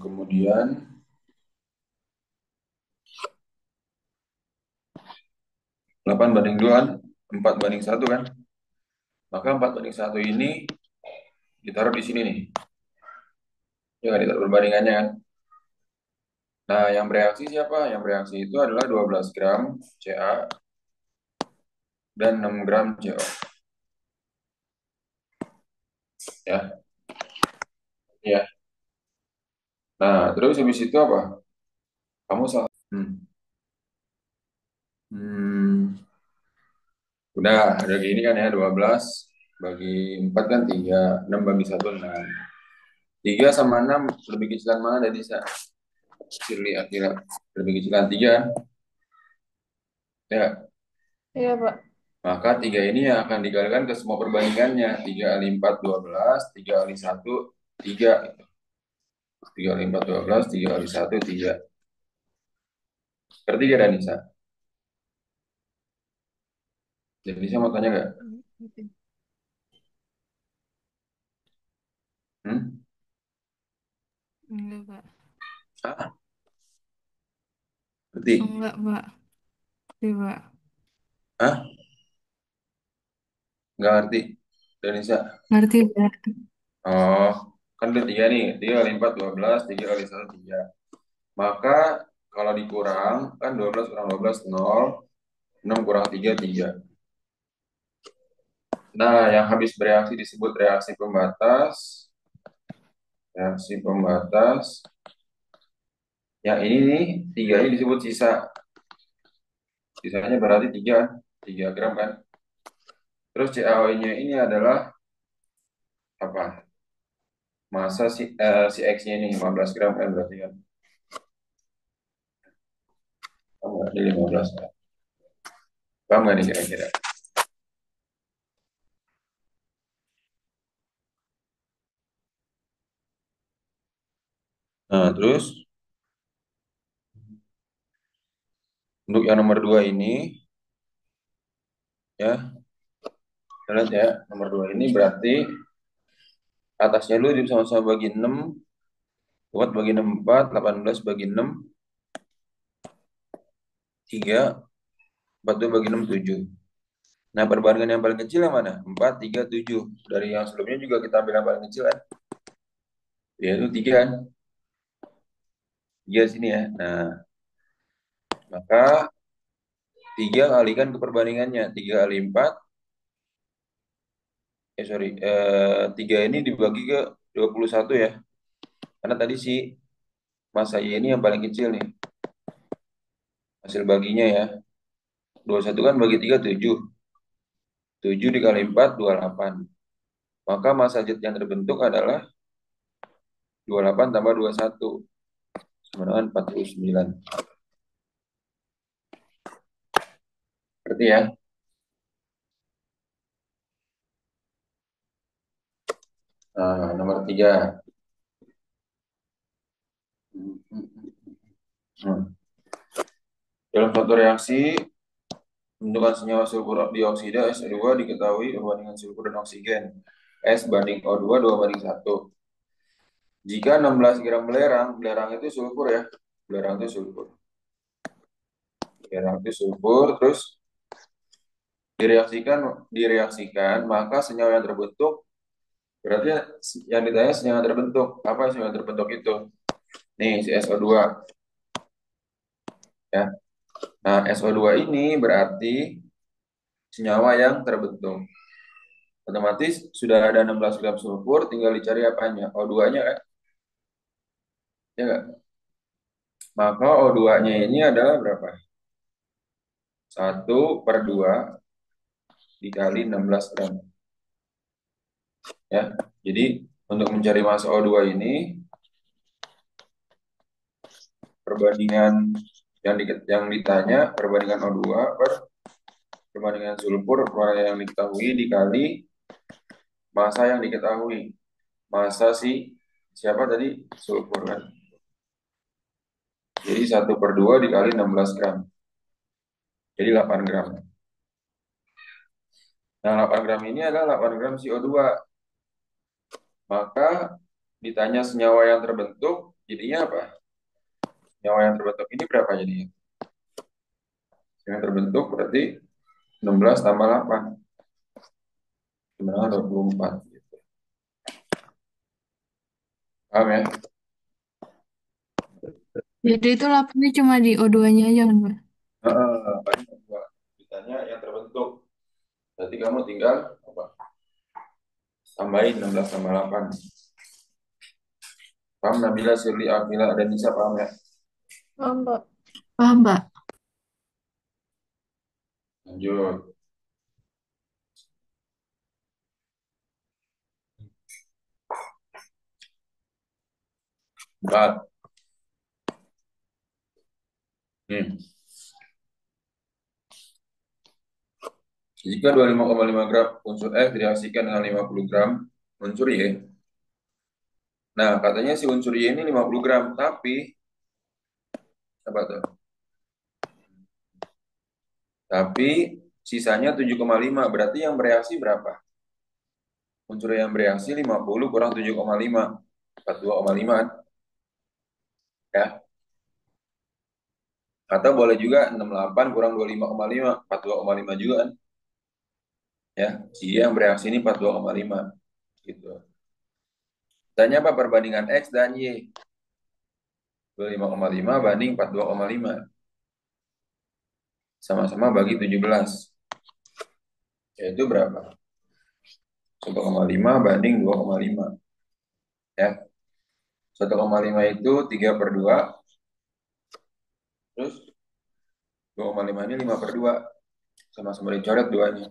Kemudian 8/2 kan, 4/1 kan. Maka 4/1 ini ditaruh di sini nih. Ya kan, ditaruh perbandingannya kan. Nah, yang bereaksi siapa? Yang bereaksi itu adalah 12 gram Ca dan 6 gram CO. Ya, ya. Nah, terus habis itu apa? Kamu salah. Hmm, udah ada gini kan ya, 12 bagi 4 kan 3, 6 bagi 1 6. 3 sama 6 lebih kecilan mana dari Shirley Akira? Lebih kecilan 3. Ya, Iya, Pak. maka 3 ini yang akan dikalikan ke semua perbandingannya. 3 kali 4 12, 3 kali 1 3. 3 kali 4 12, 3 kali 1 3. Ngerti gak, Danisa? Jadi saya mau tanya gak? Hmm? Enggak, Pak. Ah, ngerti? Enggak, Pak. Iya, Pak. Hah? Nggak ngerti? Danisa? Ngerti, Pak. Oh, kan udah 3 nih. 3 kali 4 12, 3 kali 1 3. Maka kalau dikurang, kan 12 kurang 12 0, 6 kurang 3 3. Nah, yang habis bereaksi disebut reaksi pembatas. Reaksi pembatas. Yang ini nih, 3 ini disebut sisa. Sisanya berarti 3 gram kan. Terus CaO-nya ini adalah apa? Masa si X-nya ini 15 gram kan berarti kan. Oh, berarti 15 kan. Paham nggak nih kira-kira? Nah, terus untuk yang nomor 2 ini, ya, kita lihat ya, nomor 2 ini berarti atasnya dulu sama-sama bagi 6, kuat bagi 6 4, 18 bagi 6, 3, 42 bagi 6 7. Nah, perbandingan yang paling kecil yang mana? 4 3 7. Dari yang sebelumnya juga kita ambil yang paling kecil kan? Yaitu 3 kan? 3 sini ya. Nah, maka 3 kalikan ke perbandingannya. 3 kali 4, 3 ini dibagi ke 21 ya. Karena tadi si masa Y ini yang paling kecil nih. Hasil baginya ya. 21 kan bagi 3 7. 7 dikali 4 28. Maka massa jet yang terbentuk adalah 28 tambah 21 sama dengan 49. Berarti ya. Nah, nomor 3. Hmm. Dalam suatu reaksi, pembentukan senyawa sulfur dioksida S2 diketahui perbandingan sulfur dan oksigen. S banding O2 2/1. Jika 16 gram belerang, belerang itu sulfur ya. Belerang itu sulfur. Belerang itu sulfur, terus direaksikan, maka senyawa yang terbentuk, berarti yang ditanya senyawa terbentuk. Apa senyawa terbentuk itu? Nih, si SO2 ya. Nah, SO2 ini berarti senyawa yang terbentuk. Otomatis sudah ada 16 gram sulfur, tinggal dicari apanya? O2-nya kan? Ya nggak? Maka O2-nya ini adalah berapa? 1/2 dikali 16 gram. Ya. Jadi untuk mencari massa O2 ini, perbandingan yang ditanya, perbandingan O2 perbandingan sulfur, perbandingan yang diketahui dikali massa yang diketahui. Massa siapa tadi? Sulfur kan? Jadi 1/2 dikali 16 gram. Jadi 8 gram. Nah, 8 gram ini adalah 8 gram CO2. Maka ditanya senyawa yang terbentuk, jadinya apa? Senyawa yang terbentuk ini berapa jadinya? Yang terbentuk berarti 16 tambah 8. Sebenarnya 24. Gitu. Paham ya? Jadi itu lapangnya cuma di O2-nya aja kan, Pak? Paling dua. Ditanya yang terbentuk. Berarti kamu tinggal apa? Tambahin 16 tambah 8. Paham Nabila, Sirli, Akila, dan Nisa, paham ya? Paham, Pak. Paham, Pak. Lanjut. 4. Hmm. Jika 25,5 gram unsur F direaksikan dengan 50 gram unsur Y. Nah, katanya si unsur Y ini 50 gram, tapi apa tuh? Tapi sisanya 7,5. Berarti yang bereaksi berapa? Unsur yang bereaksi 50 kurang 7,5. 42,5 ya. Atau boleh juga 68 kurang 25,5, 42,5 juga kan. Ya, si Y yang bereaksi ini 42,5 gitu. Tanya apa perbandingan X dan Y? 25,5 banding 42,5. Sama-sama bagi 17. Yaitu berapa? 1,5 banding 2,5. Ya. 1,5 itu 3 per 2. Terus 2,5 ini 5 per 2. Sama-sama dicoret duanya.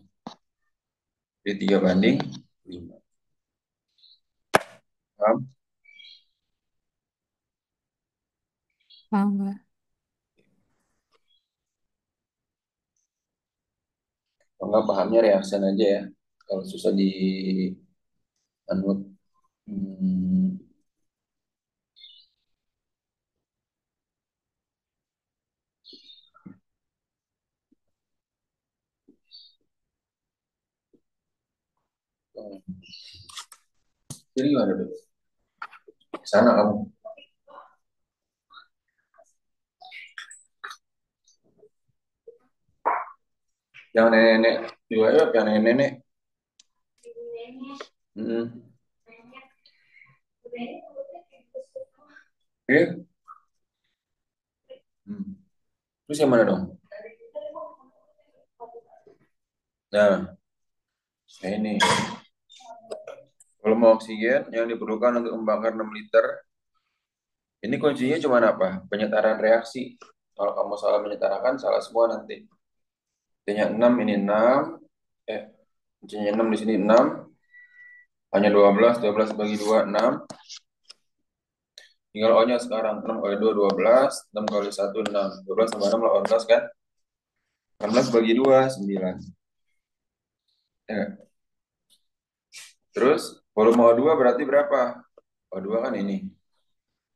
Jadi 3 banding 5. Paham? Paham, Pak. Kalau nggak pahamnya reaction aja ya. Kalau susah di anut. Hmm, jadi gimana tuh? Sana kamu. Yang nenek-nenek juga ya, yang nenek-nenek. Hmm. Oke. Hmm. Terus yang mana dong? Nah, ini. Volume oksigen yang diperlukan untuk membakar 6 liter. Ini kuncinya cuma apa? Penyetaran reaksi. Kalau kamu salah menyetarakan, salah semua nanti. Kuncinya 6, ini 6. Eh, kuncinya 6 di sini 6. Hanya 12, 12 bagi 2, 6. Tinggal O-nya sekarang. 6 kali 2, 12. 6 kali 1, 6. 12 tambah 6, 18 kan? 18 bagi 2, 9. Ya. Terus, volume O2 berarti berapa? O2 kan ini.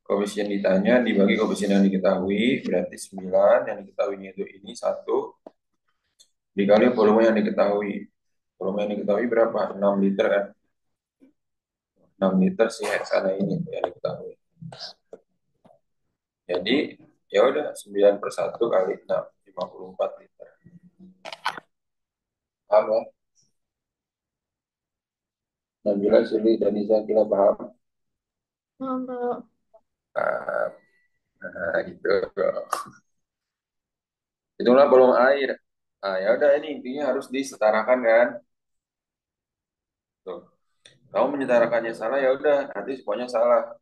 Koefisien ditanya dibagi koefisien yang diketahui, berarti 9. Yang diketahuinya itu ini 1. Dikali volume yang diketahui. Volume yang diketahui berapa? 6 liter kan? 6 liter si heksana ini yang diketahui. Jadi, ya udah 9/1 kali 6, 54 liter. Paham ya? Nabila, Sili, dan Nisa, kira paham? Paham, Pak. Paham. Nah, gitu. Itulah volume air. Nah, ya udah ini intinya harus disetarakan kan? Tuh. Kamu menyetarakannya salah ya udah nanti semuanya salah.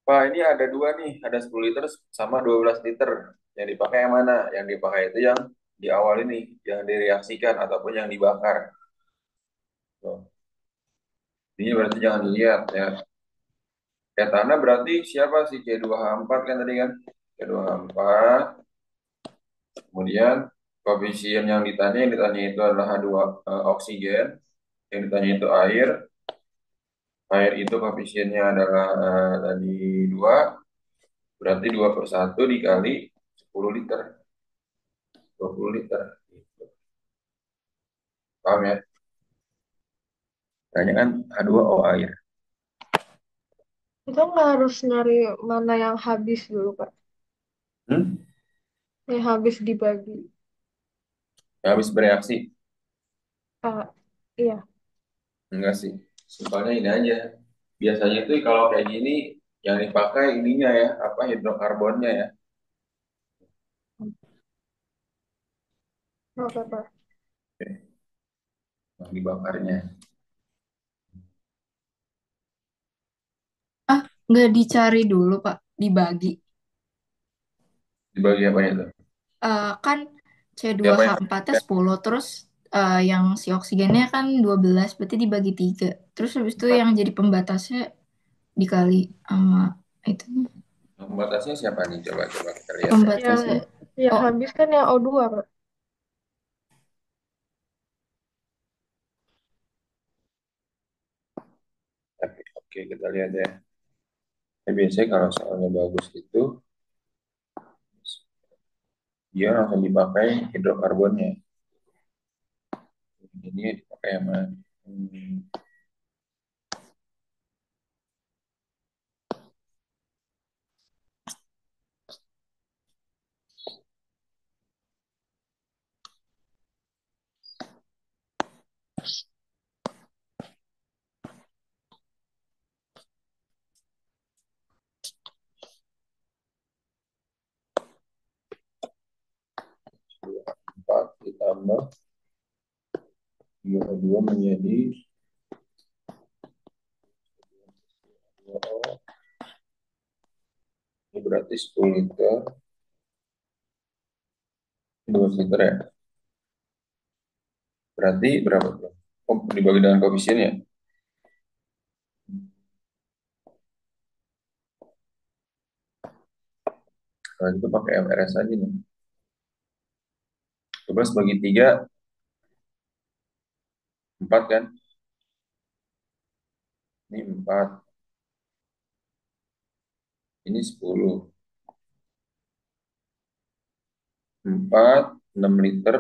Wah, ini ada dua nih, ada 10 liter sama 12 liter. Yang dipakai yang mana? Yang dipakai itu yang di awal ini, yang direaksikan ataupun yang dibakar. Tuh. Ini berarti jangan dilihat ya. Tanah berarti siapa sih? C2H4 kan tadi kan? C2H4. Kemudian koefisien yang ditanya itu adalah H2 oksigen. Yang ditanya itu air. Air itu koefisiennya adalah tadi 2. Berarti 2/1 dikali 10 liter. 20 liter. Paham ya? Tanya kan H2O air. Kita nggak harus nyari mana yang habis dulu, Pak. Hmm? Yang habis dibagi. Habis bereaksi? Ah, iya. Enggak sih. Simpelnya ini aja. Biasanya itu kalau kayak gini yang dipakai ininya ya, apa hidrokarbonnya ya, Oke, Pak. yang dibakarnya. Ah, nggak dicari dulu, Pak. Dibagi. Dibagi apa itu? Kan c dua Siapa h yang 4 nya 10, terus yang si oksigennya kan 12, berarti dibagi 3. Terus habis itu yang jadi pembatasnya dikali sama itu. pembatasnya siapa nih? Coba coba kita lihat ya. Pembatasnya. Yang Oh, habis kan yang O2, Pak. oke, kita lihat ya. Biasanya kalau soalnya bagus itu dia langsung dipakai hidrokarbonnya. Ini dipakai sama empat ditambah CO2 menjadi 2O. Ini berarti 10 liter, 12 liter ya. Berarti berapa tuh? Oh, dibagi dengan koefisien ya? Kalau itu pakai MRS aja nih. 12 bagi 3, 4 kan? Ini 4, ini 10. 4, 6 liter.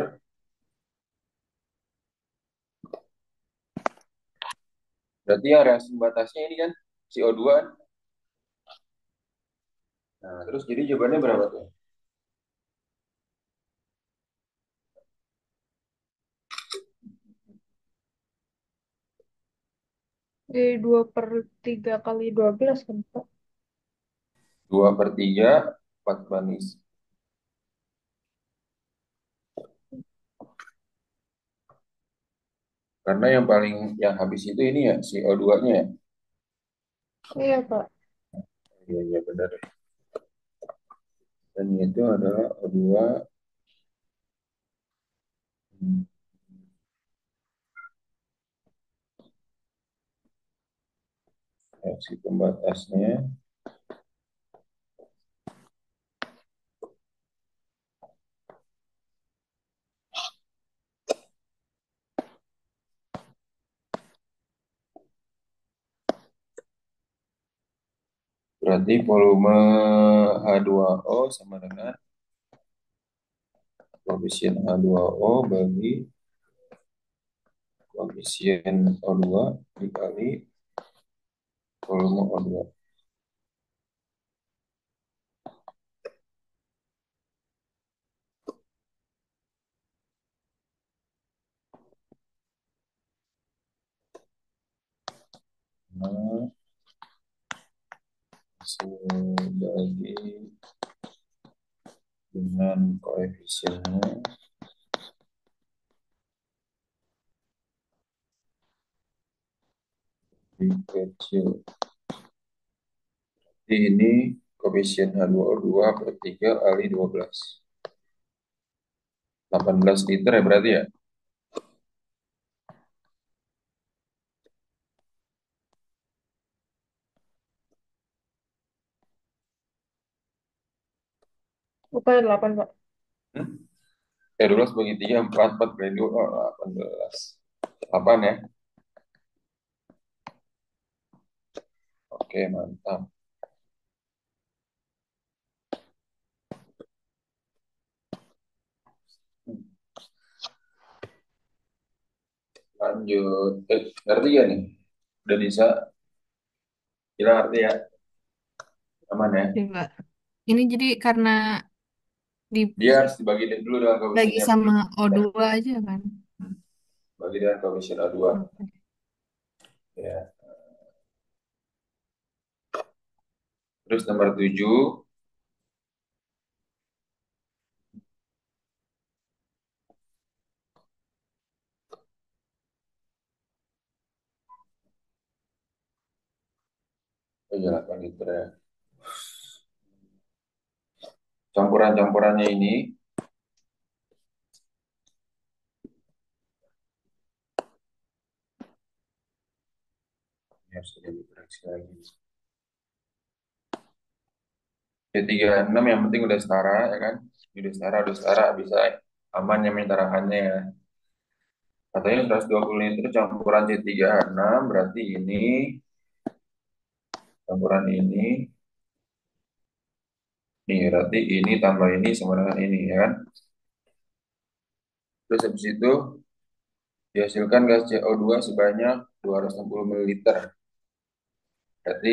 Berarti yang reaksi batasnya ini kan CO2 kan? Nah, terus jadi jawabannya berapa tuh? Jadi 2/3 kali 12 kan, Pak? 2/3, 4 manis. Karena yang paling yang habis itu ini ya CO2-nya ya. Iya, Pak. Iya, iya benar. Dan itu adalah O2, hmm, reaksi pembatasnya. Berarti volume H2O sama dengan koefisien H2O bagi koefisien O2 dikali volume O2. Nah, bagi dengan koefisiennya lebih kecil. Jadi ini koefisien H2O 2/3 kali 12. 18 liter ya berarti ya? Bukan 8, Pak. Hmm? 12 bagi 3, 4, 4 bagi 2, oh, 18. 8 ya? Oke, mantap. Lanjut. Ngerti ya nih? Udah bisa. Kita ngerti ya? Aman ya? Coba. Ini jadi karena dibagi Dia harus dibagi dulu dengan koefisiennya. sama O2 aja kan. Bagi dengan koefisien A2. Oke. Ya. Terus nomor 7. Oh, ya, 8 liter ya. Campuran-campurannya ini. Ya, sudah dikoreksi lagi. C36 yang penting udah setara ya kan? Udah setara, bisa aman yang tarakannya ya. Katanya 120 liter campuran C36 berarti ini campuran ini nih berarti ini tambah ini sama dengan ini ya kan? Terus habis itu dihasilkan gas CO2 sebanyak 260 ml. Berarti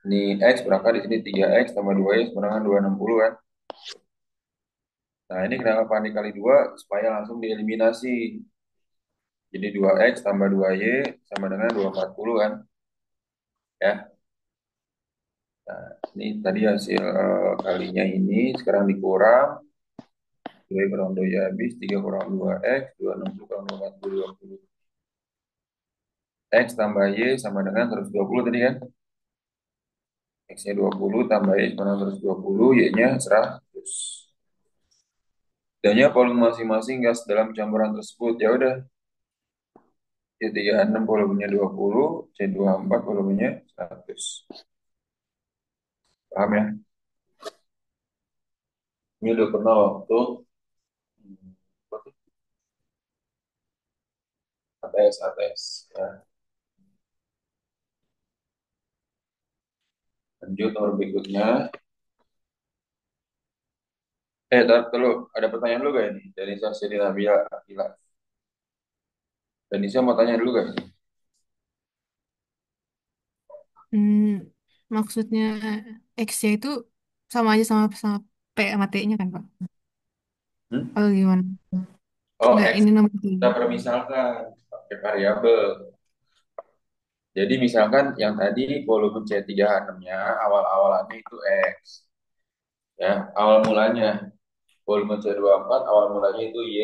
ini X berangkat di sini 3X tambah 2Y sama dengan 260 kan? Nah, ini kenapa dikali 2 supaya langsung dieliminasi. Jadi 2X tambah 2Y sama dengan 240 kan? Ya. Nah, ini tadi hasil kalinya ini sekarang dikurang. 2 kurang 2 ya habis, 3 kurang 2X, 260 kurang 240, 20. X tambah Y sama dengan 120 tadi kan? X-nya 20 tambah Y sama dengan 120, Y-nya 100. Dannya volume masing-masing gas dalam campuran tersebut. Ya udah, C36 volumenya 20, C24 volumenya 100. Paham ya? Ini udah pernah waktu ATS ATS ya. Lanjut nomor berikutnya. Tar dulu, ada pertanyaan dulu gak ini? Dari Sarsidi Nabila Akila. Dan Nisa mau tanya dulu gak ini? Hmm, maksudnya X-nya itu sama aja sama P sama T-nya kan, Pak? Hmm? Atau gimana? Oh, Enggak, X ini nomor kita tiga. permisalkan pakai variabel. Jadi misalkan yang tadi volume C36-nya awal-awalannya itu X. Ya, awal mulanya. Volume C24 awal mulanya itu Y.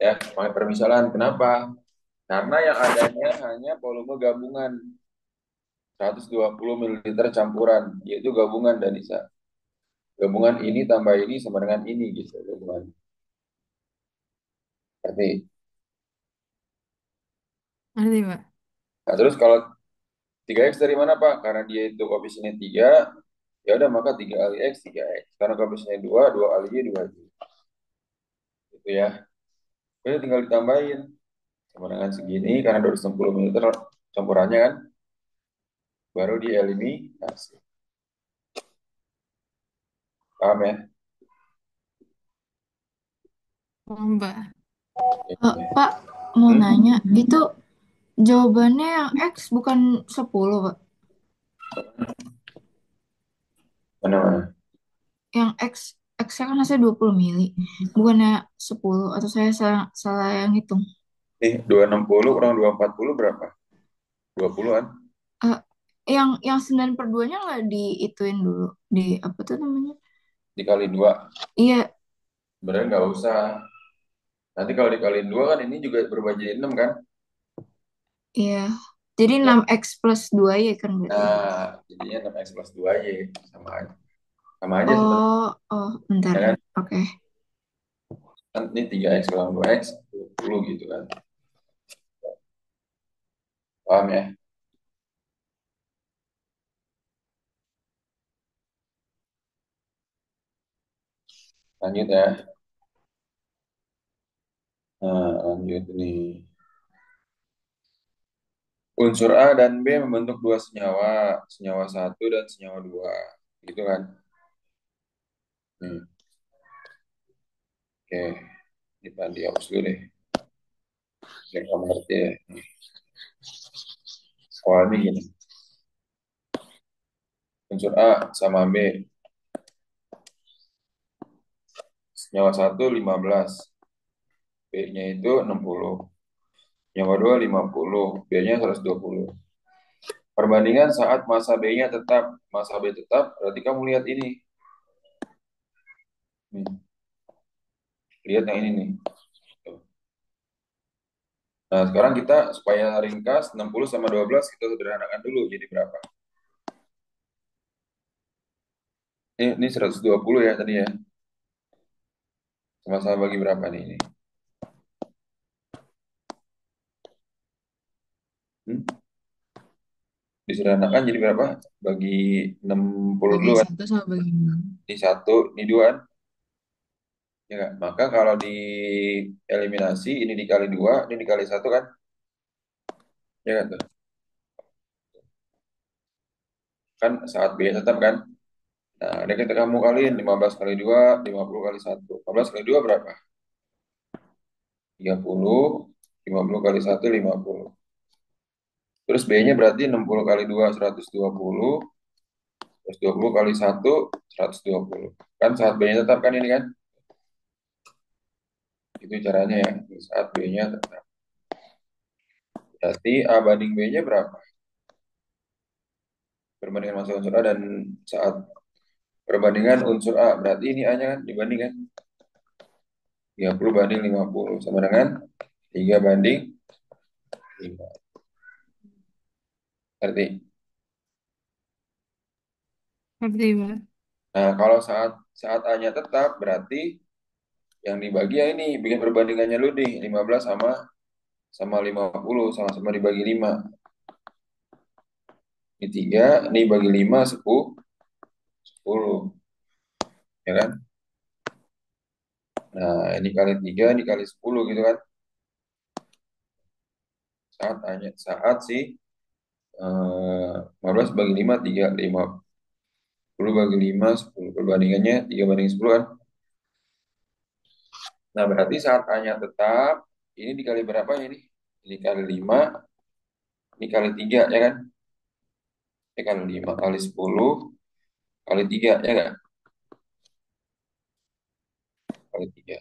Ya, pakai permisalan. Kenapa? Karena yang adanya hanya volume gabungan 120 ml campuran, yaitu gabungan dan bisa. Gabungan ini tambah ini sama dengan ini gitu. Gabungan. Berarti. Ngerti, Pak? Nah, terus kalau 3X dari mana Pak? Karena dia itu koefisiennya 3, ya udah maka 3 kali X, 3X. Karena koefisiennya 2, 2 kali Y, 2 Y. Gitu ya. Udah tinggal ditambahin. Sama dengan segini, karena 260 ml campurannya kan, baru dieliminasi. Paham ya? Oh, Mbak. Pak, mau Hmm? nanya, itu jawabannya yang X bukan 10, Pak. Mana-mana? Yang X-nya kan hasilnya 20 mili. Bukannya 10, atau saya salah, salah yang hitung. 260 kurang 240 berapa? 20-an. Eh, yang 9 per 2-nya nggak diituin dulu. Di apa tuh namanya? Dikali 2. Iya, Sebenarnya nggak usah. Nanti kalau dikaliin 2 kan ini juga berubah jadi 6 kan? iya. Jadi Ya. 6X plus 2 ya kan berarti. Nah, jadinya 6X plus 2Y. Sama aja. Sama aja sebenarnya. Oh, oh, bentar. Ya kan? Oke. Kan ini 3X kurang 2X, 20 gitu kan. Paham ya? Lanjut ya. Nah, lanjut nih. Unsur A dan B membentuk dua senyawa, senyawa satu dan senyawa dua. Gitu kan? Nih, oke. Kita dihapus dulu deh. Ya, kamu ngerti ya. Soalnya gini, unsur A sama B, nyawa satu 15, B-nya itu 60, nyawa dua 50, B-nya 120. Perbandingan saat masa B-nya tetap, masa B tetap, berarti kamu lihat ini. Nih, lihat yang ini nih. Nah, sekarang kita supaya ringkas 60 sama 12 kita sederhanakan dulu jadi berapa? Ini 120 ya tadi ya. Sama-sama bagi berapa nih ini? Hmm? Disederhanakan jadi berapa? Bagi 60 Bagi dulu kan. satu sama bagi enam. Ini satu, ini dua kan? Ya nggak? Maka kalau di eliminasi ini dikali dua, ini dikali satu kan? Ya kan tuh? Kan saat B tetap kan? Nah, ada kita kamu kaliin 15 kali 2, 50 kali satu. 15 kali 2 berapa? 30, 50 kali satu 50. Terus B-nya berarti 60 kali 2 120, terus 20 kali satu 120. Kan saat B-nya tetap kan ini kan? Itu caranya ya. Saat B-nya tetap. Berarti A banding B-nya berapa? Perbandingan massa unsur A dan saat perbandingan unsur A. Berarti ini A-nya kan dibandingkan 30 banding 50 sama dengan 3 banding 5. Berarti. Ngerti, Pak? Nah, kalau saat saat A-nya tetap berarti yang dibagi ya ini bikin perbandingannya lu nih 15 sama 50 sama-sama dibagi 5. Ini 3, ini bagi 5 10, 10 ya kan? Nah, ini kali 3, ini kali 10 gitu kan. Saat si 15 bagi 5 3 50 bagi 5 10 perbandingannya 3 banding 10 kan. Nah, berarti saat A-nya tetap ini dikali berapa ini? Ini kali 5, ini kali 3 ya kan? Ini kali 5 kali 10 kali 3 ya kan? Kali 3.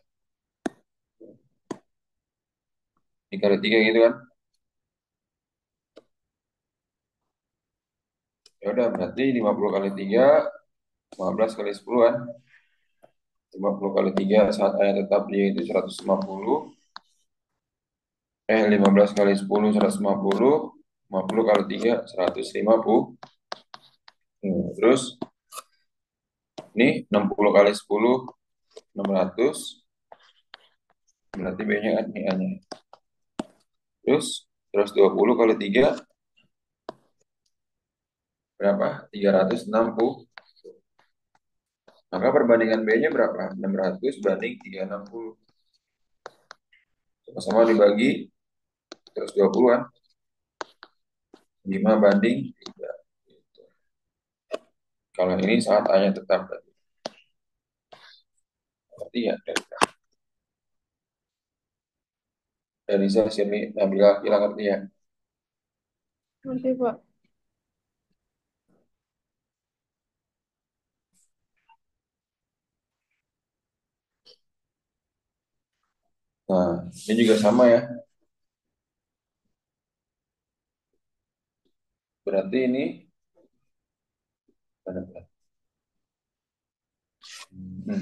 Ini kali 3 gitu kan. Ya udah berarti 50 kali 3 15 kali 10 kan. 50 kali 3 saat A-nya tetap yaitu 150. 15 kali 10 150. 50 kali 3 150. Terus ini 60 kali 10 600. Berarti B-nya kan ini A-nya. Terus 20 kali 3 berapa? 360. Maka perbandingan B-nya berapa? 600 banding 360. Sama-sama dibagi 120 kan? 5 banding 3. Kalau ini saat A-nya tetap berarti ya dari saya sini Nabila hilang ngerti ya. Oke, Pak. Nah, ini juga sama ya. Berarti ini hmm,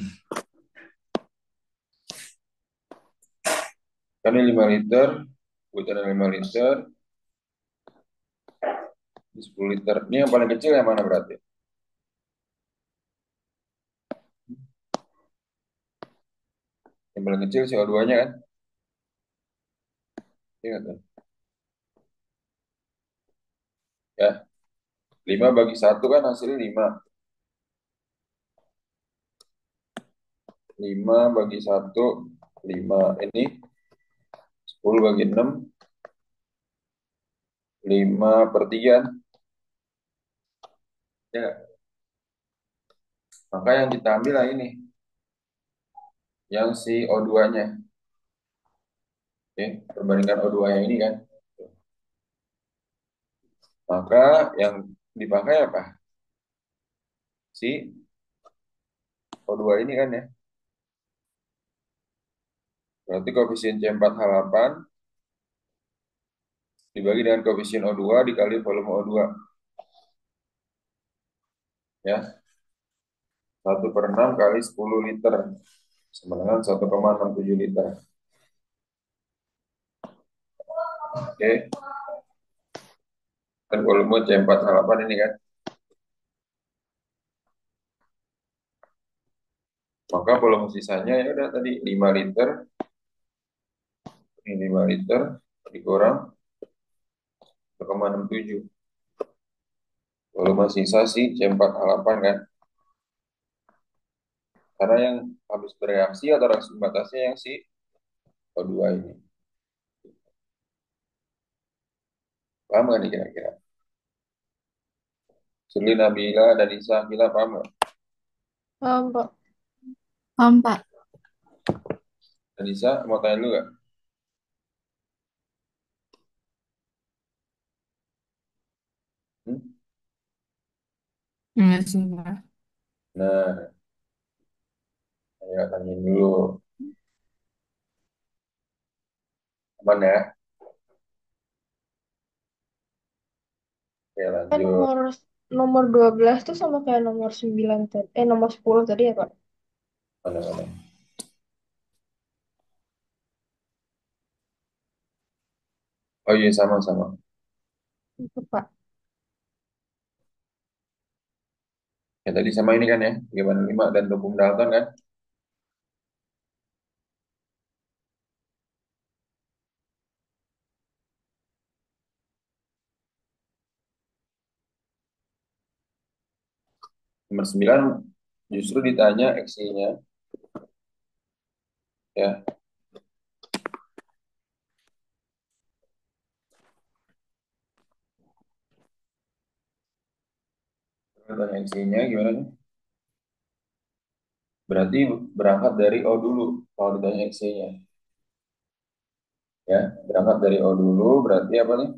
kan ini 5 liter, butuhnya 5 liter, ini 10 liter. Ini yang paling kecil yang mana berarti? Yang paling kecil CO2-nya kan? Iya kan? Ya, 5 bagi satu kan hasilnya 5. 5 bagi satu 5. Ini 10 bagi 6 5 per 3. Ya, maka yang kita ambil lah ini. Yang si O2-nya. Oke, perbandingan O2 yang ini kan. Maka yang dipakai apa? Si O2 ini kan ya. Berarti koefisien C4H8 dibagi dengan koefisien O2 dikali volume O2. Ya, 1/6 kali 10 liter. Sama dengan 1,67 liter. Oke, kan volume C4H8 ini kan. Maka volume sisanya ya udah tadi 5 liter. Ini 5 liter dikurang 1,67. Volume sisa si C4H8 kan. Karena yang habis bereaksi atau reaksi batasnya yang si O2 ini. Paham nggak nih kira-kira? Suli, Nabila, dan Isa, Mila paham nggak? Pak. Paham, Pak. Dan Isa, mau tanya dulu nggak? Hmm? Enggak sih, Pak. Nah, saya tanya dulu. Aman ya? Oke, Kan lanjut. nomor 12 tuh sama kayak nomor 9 tadi. Nomor 10 tadi ya, Pak? Mana-mana. Oh iya, sama-sama. Itu, Pak. Ya tadi sama ini kan ya, 5 dan tepung Dalton kan? Nomor 9 justru ditanya X-nya ya. Ditanya X-nya gimana nih? Berarti berangkat dari O dulu kalau ditanya X-nya ya. Berangkat dari O dulu berarti apa nih?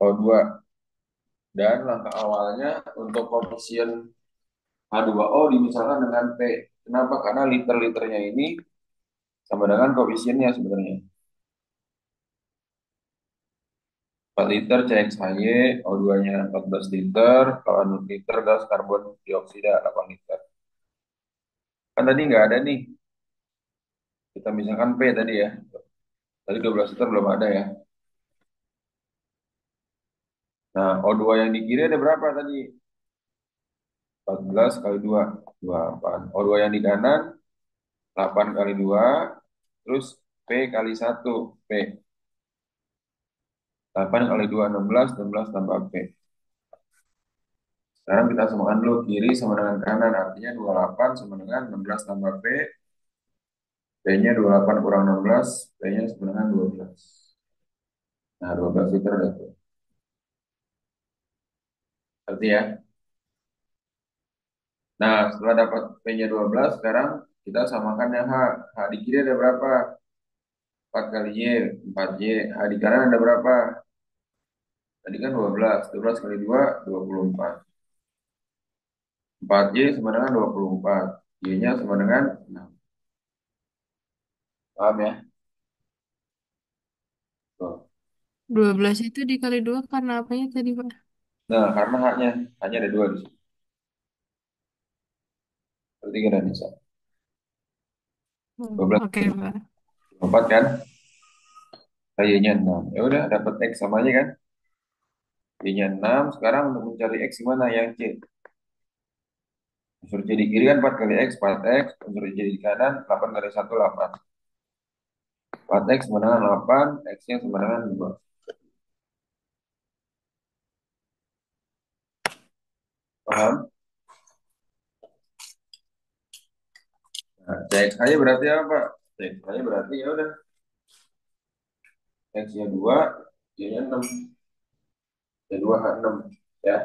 O2 dan langkah awalnya untuk koefisien H2O dimisalkan dengan P. Kenapa? Karena liter-liternya ini sama dengan koefisiennya sebenarnya. 4 liter CXHY, O2-nya 14 liter, kalau 6 liter gas karbon dioksida 8 liter. Kan tadi nggak ada nih, kita misalkan P tadi ya. Tadi 12 liter belum ada ya. Nah, O2 yang di kiri ada berapa tadi? 14 kali 2, 28. O2 yang di kanan, 8 kali 2, terus P kali 1, P. 8 kali 2, 16, 16 tambah P. Sekarang kita samakan dulu, kiri sama dengan kanan, artinya 28 sama dengan 16 tambah P, P-nya 28 kurang 16, P-nya sama dengan 12. Nah, 12 liter ada tuh. Arti ya. Nah, setelah dapat P-nya 12, sekarang kita samakan yang H. H di kiri ada berapa? 4 kali Y, 4Y. H di kanan ada berapa? Tadi kan 12. 12 kali 2, 24. 4Y sama dengan 24. Y-nya sama dengan 6. Paham ya? Tuh. 12 itu dikali 2 karena apanya tadi, Pak? Nah, karena H-nya ada 2 di sini. Berarti kita bisa. Oh, 12 oke, Pak. 4 kan? Y-nya 6. Ya udah, dapat X sama aja kan? Y-nya 6. Sekarang untuk mencari X gimana yang C? Unsur C di kiri kan 4 kali X, 4X. Unsur C di kanan, 8 kali 1, 8. 4X sama dengan 8, X-nya sama dengan 2. Paham? Nah, CX aja berarti apa? CX aja berarti ya udah. X-nya 2, Y-nya 6. Y2 H6. Ya.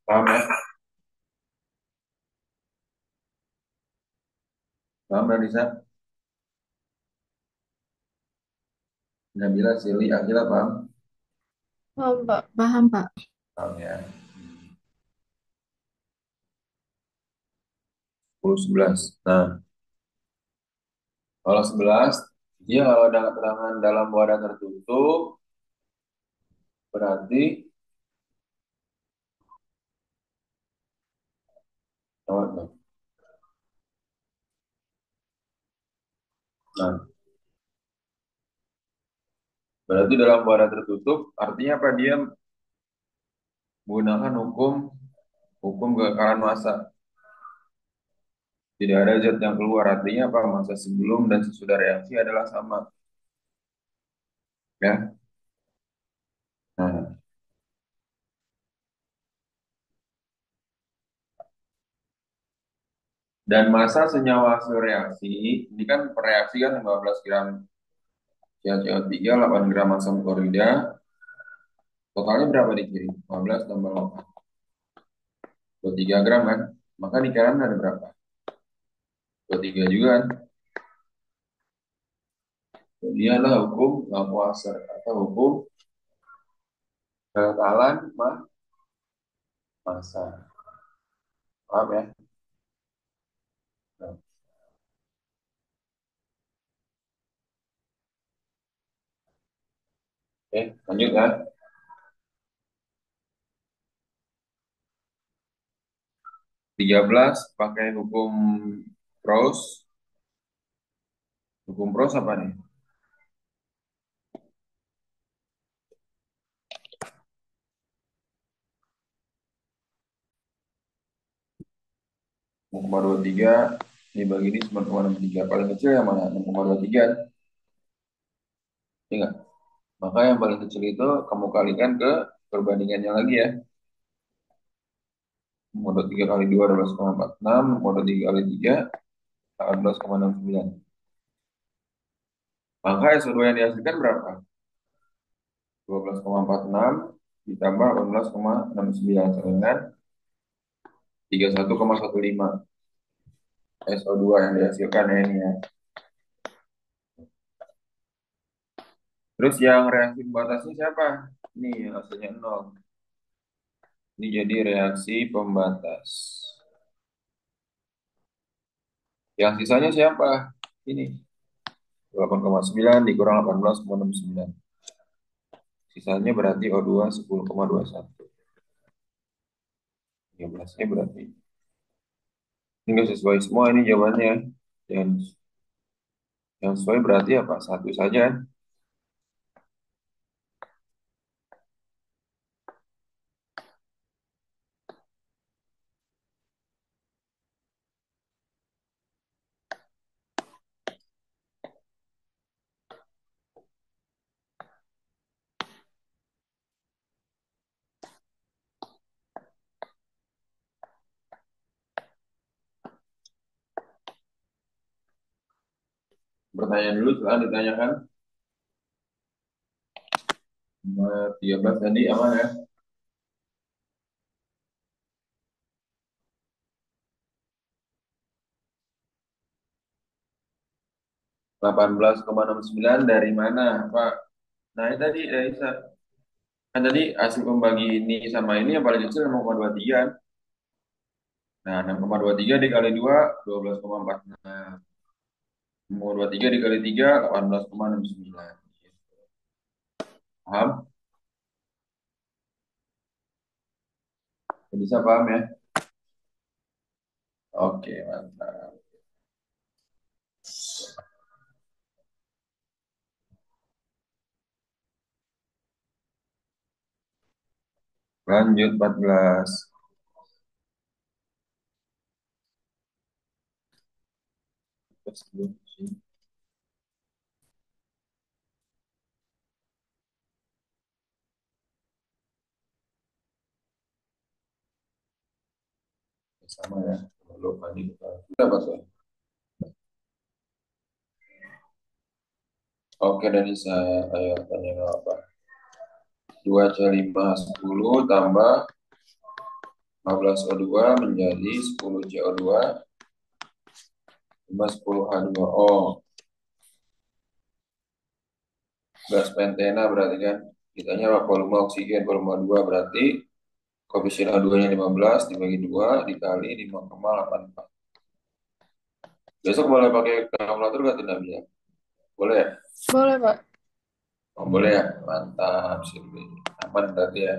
Paham ya? Paham ya, Lisa? Nabila, Sili, Akila, paham? Paham, Pak. Paham, Pak. Paham ya. 10, 11. Nah, kalau 11, dia kalau ada keterangan dalam wadah tertutup, berarti, oh, nah, berarti dalam wadah tertutup, artinya apa? Dia menggunakan hukum hukum kekekalan massa. Tidak ada zat yang keluar, artinya apa? Massa sebelum dan sesudah reaksi adalah sama. Ya. Nah, dan massa senyawa hasil reaksi, ini kan per reaksi kan 15 gram CaCO3, 8 gram asam klorida, totalnya berapa dikirim? 15 tambah 8, 23 gram kan? Maka di kanan ada berapa? 23 juga kan? Ini adalah hukum Lavoisier atau hukum kekekalan massa. Paham ya? Nah, oke, lanjut ya. 13 pakai hukum Proust. Hukum Proust apa nih? Enam koma dua tiga dibagi ini 9,63. Paling kecil yang mana? 6,23. Ingat. Maka yang paling kecil itu kamu kalikan ke perbandingannya lagi ya. Modal 3 kali 2 12,46. Modal 3 kali 3 18,69. Maka SO2 yang dihasilkan berapa? 12,46 ditambah 18,69 sama dengan 31,15 SO2 yang dihasilkan ya ini ya. Terus yang reaksi pembatasnya siapa? Ini hasilnya 0. Ini jadi reaksi pembatas. Yang sisanya siapa? Ini 8,9 dikurang 18,69. Sisanya berarti O2 10,21. 13-nya berarti. Ini nggak sesuai semua ini jawabannya. Dan yang sesuai berarti apa? Satu saja. Pertanyaan dulu setelah ditanyakan. Nomor 13 tadi aman ya? 18,69 dari mana, Pak? Nah, ini tadi dari kan tadi hasil pembagi ini sama ini yang paling kecil 6,23. Nah, 6,23 dikali 2, 12,46. 6,23 dikali 3, 18,69. Paham? Bisa paham ya? Oke, mantap. Lanjut 14. Sama ya. Lupa nih. Berapa tuh? Oke, dari saya ayo tanya nggak apa. 2 C5 10 tambah 15O2 menjadi 10CO2 tambah 10H2O. Gas pentena berarti kan. Kitanya apa? Volume oksigen, volume O2 berarti koefisien O2-nya 15 dibagi 2 dikali 5,84. Besok boleh pakai kalkulator gak tidak bisa? Boleh ya? Boleh, Pak. Oh, boleh ya? Mantap sih. Aman berarti ya.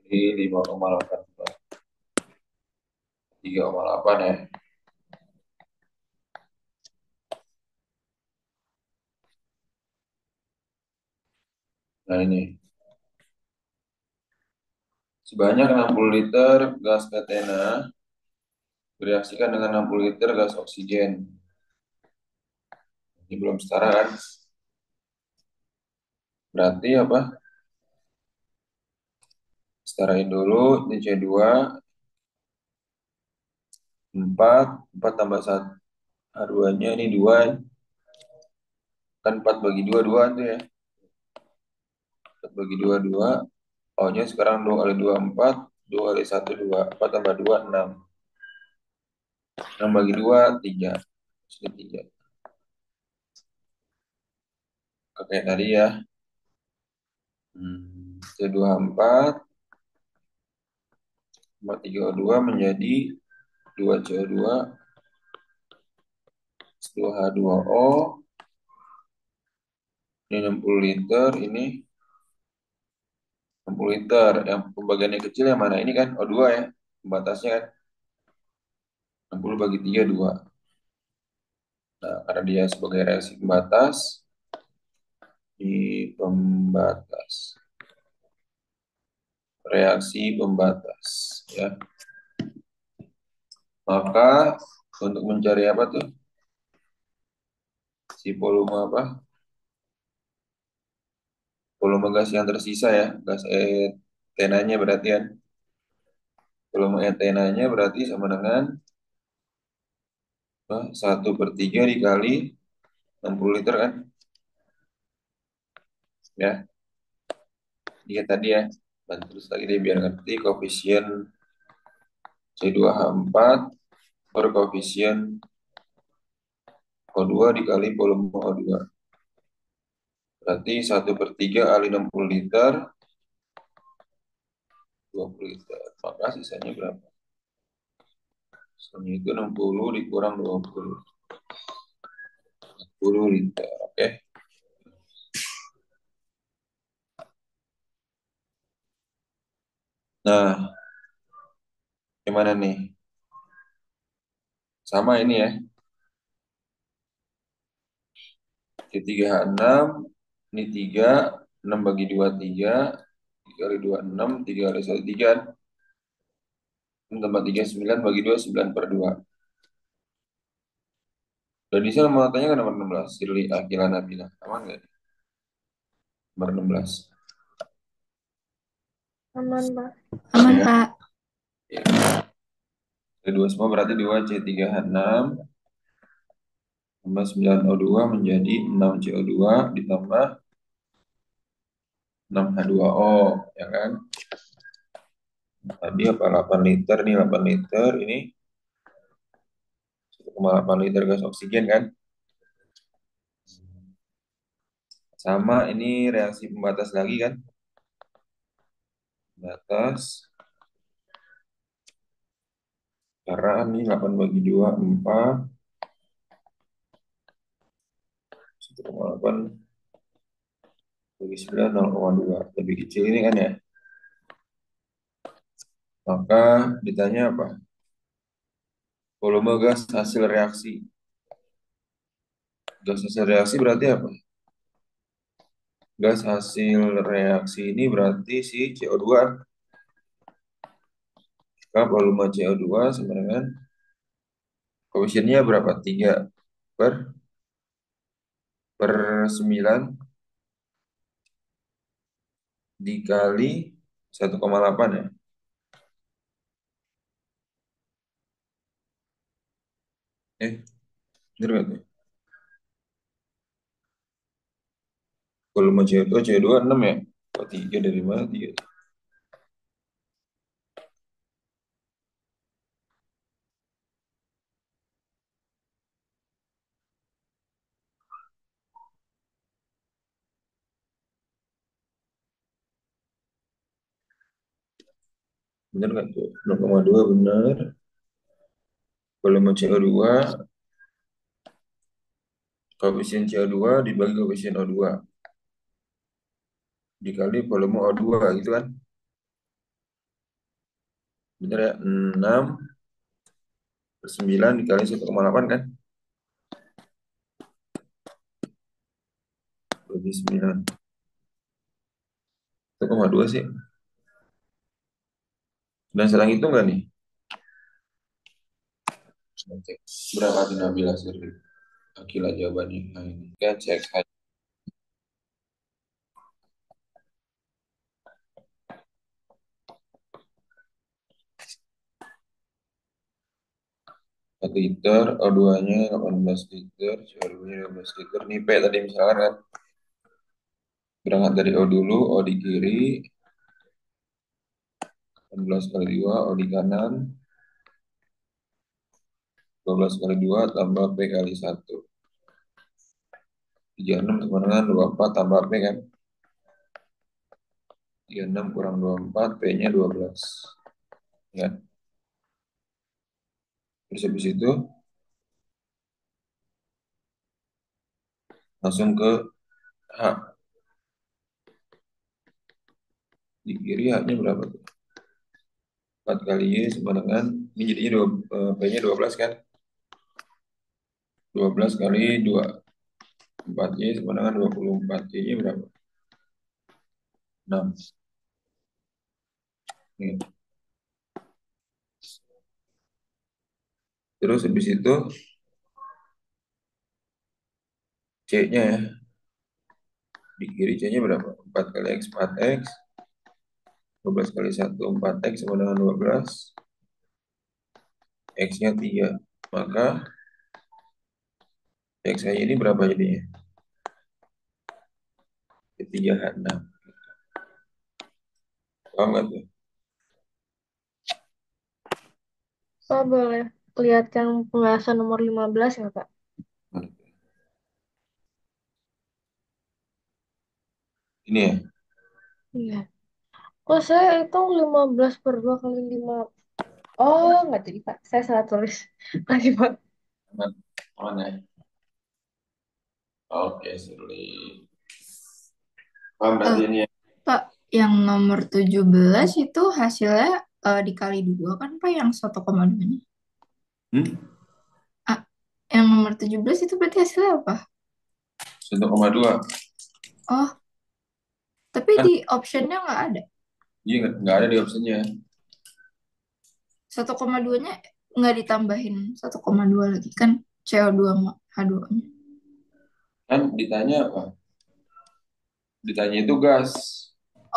Di 5,84. 3,8 ya. Nah ini. Sebanyak 60 liter gas metana bereaksikan dengan 60 liter gas oksigen. Ini belum setara kan? Berarti apa? Setarain dulu. Ini C2. 4 tambah 1. H2-nya ini 2. Kan 4 bagi 2, 2 tuh ya. 4 bagi 2, 2. O-nya sekarang 2 kali 2, 4. 2 kali 1, 2. 4 tambah 2, 6. 6 bagi 2, 3. Sini 3. Kayak tadi ya. C24 tambah 3O2 menjadi 2CO2 2H2O. Ini 60 liter, ini 60 liter. Yang pembagiannya kecil yang mana? Ini kan O2 ya. Pembatasnya kan 60 bagi 3, 2. Nah, karena dia sebagai reaksi pembatas, di pembatas. Reaksi pembatas. Ya. Maka untuk mencari apa tuh? Si volume apa? Volume gas yang tersisa ya. Gas etenanya berarti kan. Volume etenanya berarti sama dengan 1/3 dikali 60 liter kan. Ya, dia tadi ya. Dan terus lagi dia biar ngerti koefisien C2H4 per koefisien O2 dikali volume O2. Berarti 1/3 kali 60 liter, 20 liter. Maka sisanya berapa? Sisanya itu 60 dikurang 20. 10 liter. Oke. Nah, gimana nih? Sama ini ya. C3H6, ini 3, 6 bagi 2, 3, 3 kali 2, 6, 3 kali 1, 3. 6 tambah 3, 9 bagi 2, 9 per 2. Dan di sana mau tanya kan nomor 16, Sirli Akila Nabila. Aman nggak? Nomor 16. Aman, Pak. Aman, Ya. Pak. Ya. Ada 2 semua berarti 2 C3H6 tambah 9O2 menjadi 6CO2 ditambah 6H2O, ya kan? Tadi apa 8 liter nih, 8 liter ini 1,8 liter gas oksigen kan? Sama ini reaksi pembatas lagi kan? Pembatas karena ini 8 bagi 2, 4. 1,8 bagi 9, 0,2. Lebih kecil ini kan ya? Maka ditanya apa? Volume gas hasil reaksi. Gas hasil reaksi berarti apa? Gas hasil reaksi ini berarti si CO2. Maka volume CO2 sama dengan koefisiennya berapa? 3 per 9 dikali 1,8 ya. Bener nggak tuh? Volume CO2, CO2 6 ya. Kok 3 dari mana? 3. Bener nggak tuh? 0,2 bener. Volume CO2, koefisien CO2 dibagi koefisien O2 dikali volume O2 gitu kan. Bener ya? 6/9 dikali 1,8 kan? Bagi 9. 1,2 sih. Dan selang itu nggak nih? Saya cek. Berapa tuh Nabila Sirli? Akila jawabannya. Nah, ini. Kita cek saja. Satu liter, O2-nya 18 liter, CO2-nya 12 liter. Nih P tadi misalkan kan. Berangkat dari O dulu, O di kiri, 18 kali 2, O di kanan, 12 kali 2 tambah P kali 1. 36 sama dengan 24 tambah P kan. 36 kurang 24, P-nya 12. Ya. Terus habis itu langsung ke H. Di kiri H-nya berapa tuh? 4 kali Y sama dengan, ini jadinya P-nya 12 kan. 12 kali 2, 4Y sama dengan 24. Y-nya berapa? 6. Nih. Terus habis itu C-nya ya. Di kiri C-nya berapa? 4 kali X, 4X. 12 kali 1, 4X sama dengan 12. X-nya 3. Maka X-nya ini berapa jadinya? 3H6. Paham nggak tuh? Pak boleh lihat yang pembahasan nomor 15 nggak Pak? Ini ya. Iya. Oh saya hitung 15 per 2 kali 5. Oh nggak jadi Pak. Saya salah tulis. Lagi Pak. Aman. Aman ya. Oke, Sirli. Paham Eh, berarti ini ya? Pak, yang nomor 17 itu hasilnya dikali 2 kan Pak yang 1,2-nya? Hmm? Ah, yang nomor 17 itu berarti hasilnya apa? 1,2. Oh, tapi Kan? di optionnya nggak ada. Iya, nggak ada di optionnya. 1,2-nya nggak ditambahin 1,2 lagi kan CO2 sama H2-nya. Kan ditanya apa? Ditanya itu gas.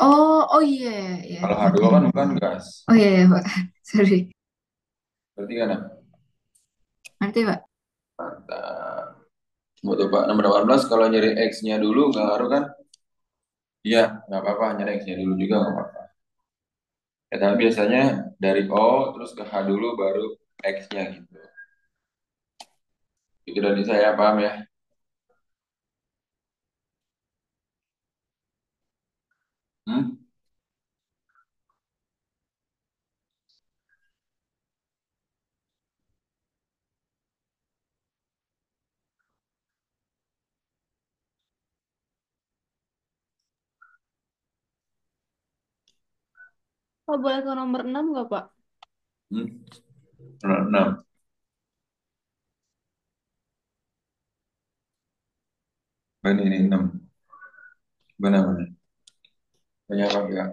Oh, oh iya, iya. Kalau H2 kan bukan gas. Oh iya, iya, Pak. Sorry. Berarti kan? Nanti, Pak. Mantap. Buat Pak nomor 18 kalau nyari X-nya dulu nggak ngaruh kan? Iya, nggak apa-apa nyari X-nya dulu juga nggak apa-apa. Ya, tapi biasanya dari O terus ke H dulu baru X-nya gitu. Itu dari saya paham ya. Hmm? Pak boleh ke nomor 6 nggak, Pak? Hmm? 6. Mana ini 6? Mana mana? Banyak apa ya?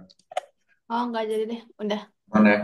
Oh, nggak jadi deh. Udah. Mana ya?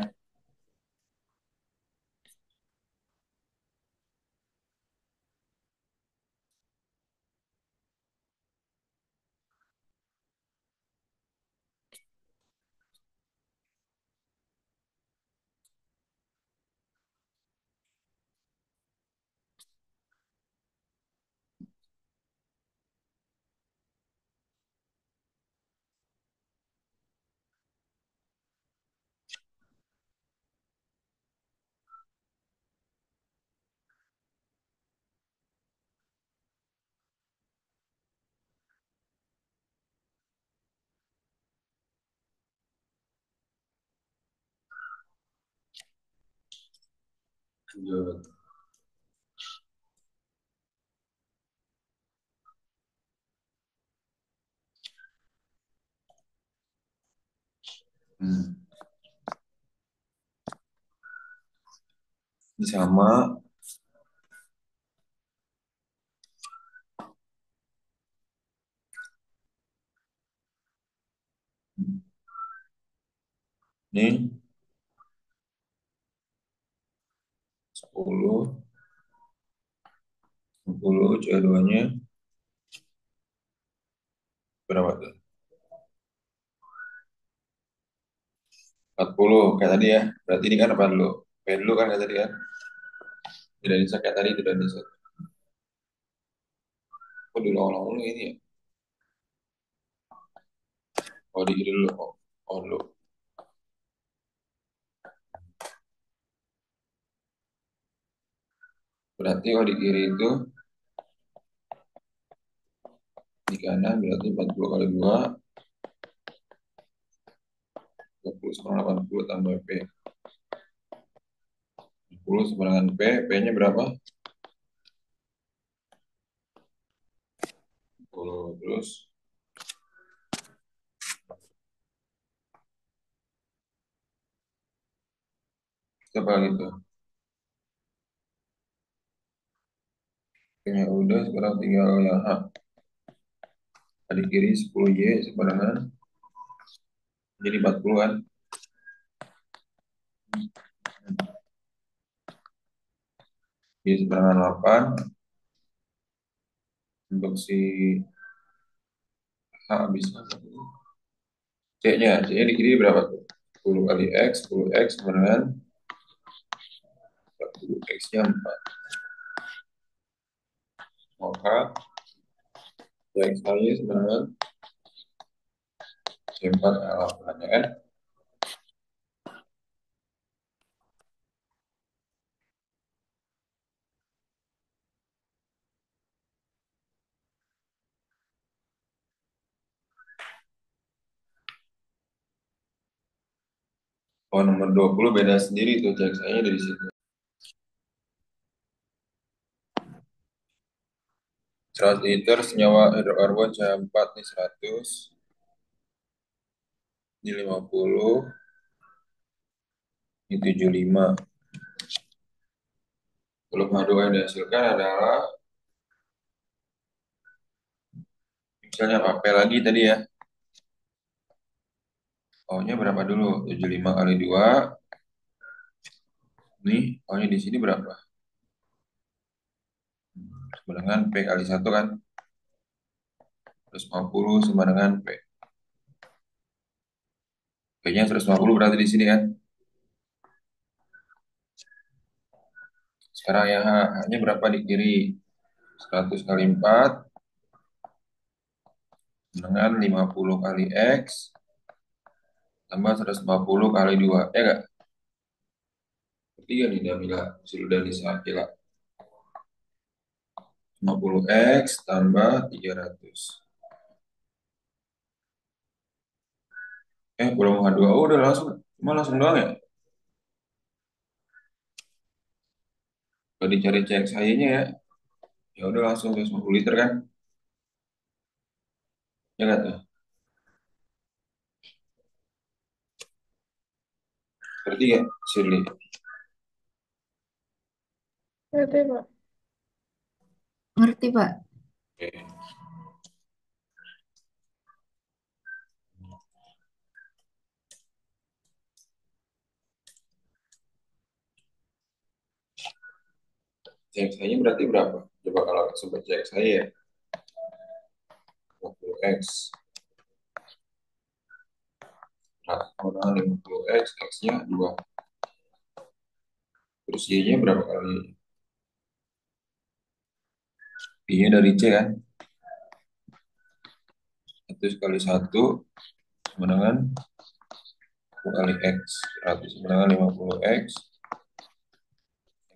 Lanjut. Hmm. Ini sama. Ini 10, 10 CO2-nya berapa tuh? 40 kayak tadi ya. Berarti ini kan apa dulu? P dulu kan kayak tadi kan. Tidak bisa kayak tadi, tidak bisa. Kok diulang-ulang dulu ini ya? Oh, di kiri dulu. Oh dulu. Berarti oh di kiri itu, di kanan berarti 40 kali 2, 20 sama 80 tambah P. 10 sama dengan P, P-nya berapa? 10. Terus, apa gitu? P-nya udah, sekarang tinggal yang H. Di kiri 10Y sama dengan, jadi 40 kan? Y sama dengan 8. Untuk si H bisa. C-nya, C-nya di kiri berapa tuh? 10 kali X, 10X sama dengan 40. X-nya 4. Maka, X kali sama dengan C4 alamannya kan? Oh, nomor 20 beda sendiri tuh cek saya dari situ. 100 liter senyawa hidrokarbon CH4 nih 100, ini 50, ini 75. Volume H2O yang dihasilkan adalah misalnya apa? P lagi tadi ya. O-nya berapa dulu? 75 kali 2. Nih, O-nya di sini berapa? Sama dengan P kali 1 kan? 150 sama dengan P. P-nya 150 berarti di sini kan? Sekarang yang H, H-nya berapa di kiri? 100 kali 4 dengan 50 kali X tambah 150 kali 2. Ya enggak? Ketiga nih, Damila. Sudah disahkan. 50X tambah 300. Belum H2O udah langsung. Cuma langsung doang ya? Kalau dicari cek sayanya ya. Ya udah langsung 150 liter kan? Ya nggak tuh? Berarti ya, Shirley. Ngerti, Pak. Ngerti, Pak. Oke. Cek sayanya berarti berapa? Coba kalau sempat cek saya ya. 50X. Nah, kalau 50X, X-nya 2. Terus Y-nya berapa kali? Y-nya dari C kan? 100 kali 1 sama dengan 1 kali X. 100 sama dengan 50X.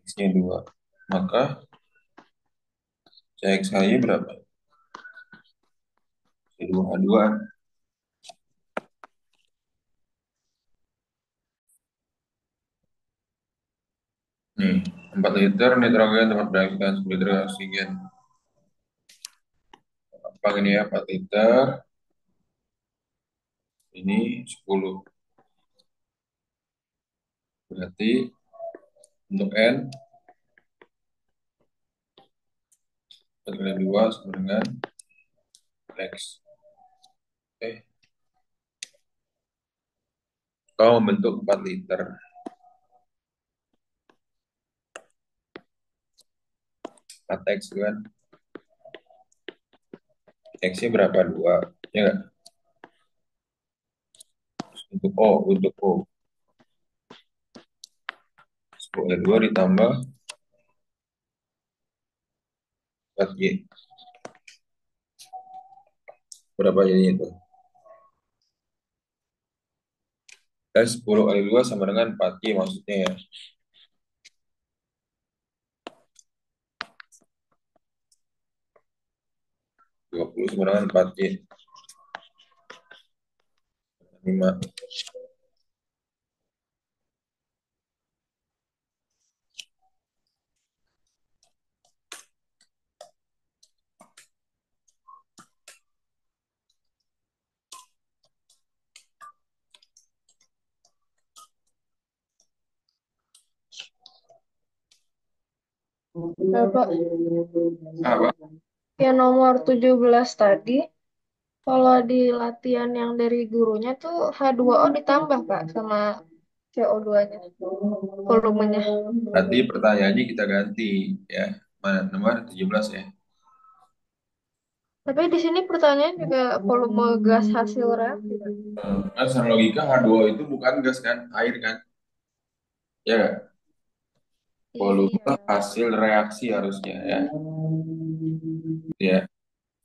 X-nya 2. Maka cek saya berapa? C2H2. Nih, 4 liter nitrogen tempat bereaksi 10 liter oksigen. Apa ini ya, 4 liter, ini 10. Berarti untuk N, 4 kali 2 sama dengan X. Kalau membentuk 4 liter, 4X kan. X-nya berapa? 2. Ya nggak? Untuk O. 10 kali 2 ditambah 4Y. Berapa jadinya itu? 10 kali 2 sama dengan 4Y maksudnya ya. 20 sama dengan 4Y. 5. Bapak, Apa? yang nomor 17 tadi, kalau di latihan yang dari gurunya tuh H2O ditambah, Pak, sama CO2-nya, volumenya. Berarti pertanyaannya kita ganti ya. Mana nomor 17 ya. Tapi di sini pertanyaan juga volume gas hasil reaksi, Pak. Kan secara logika H2O itu bukan gas kan, air kan? Ya nggak? Volume Iya. hasil reaksi harusnya ya. Ya,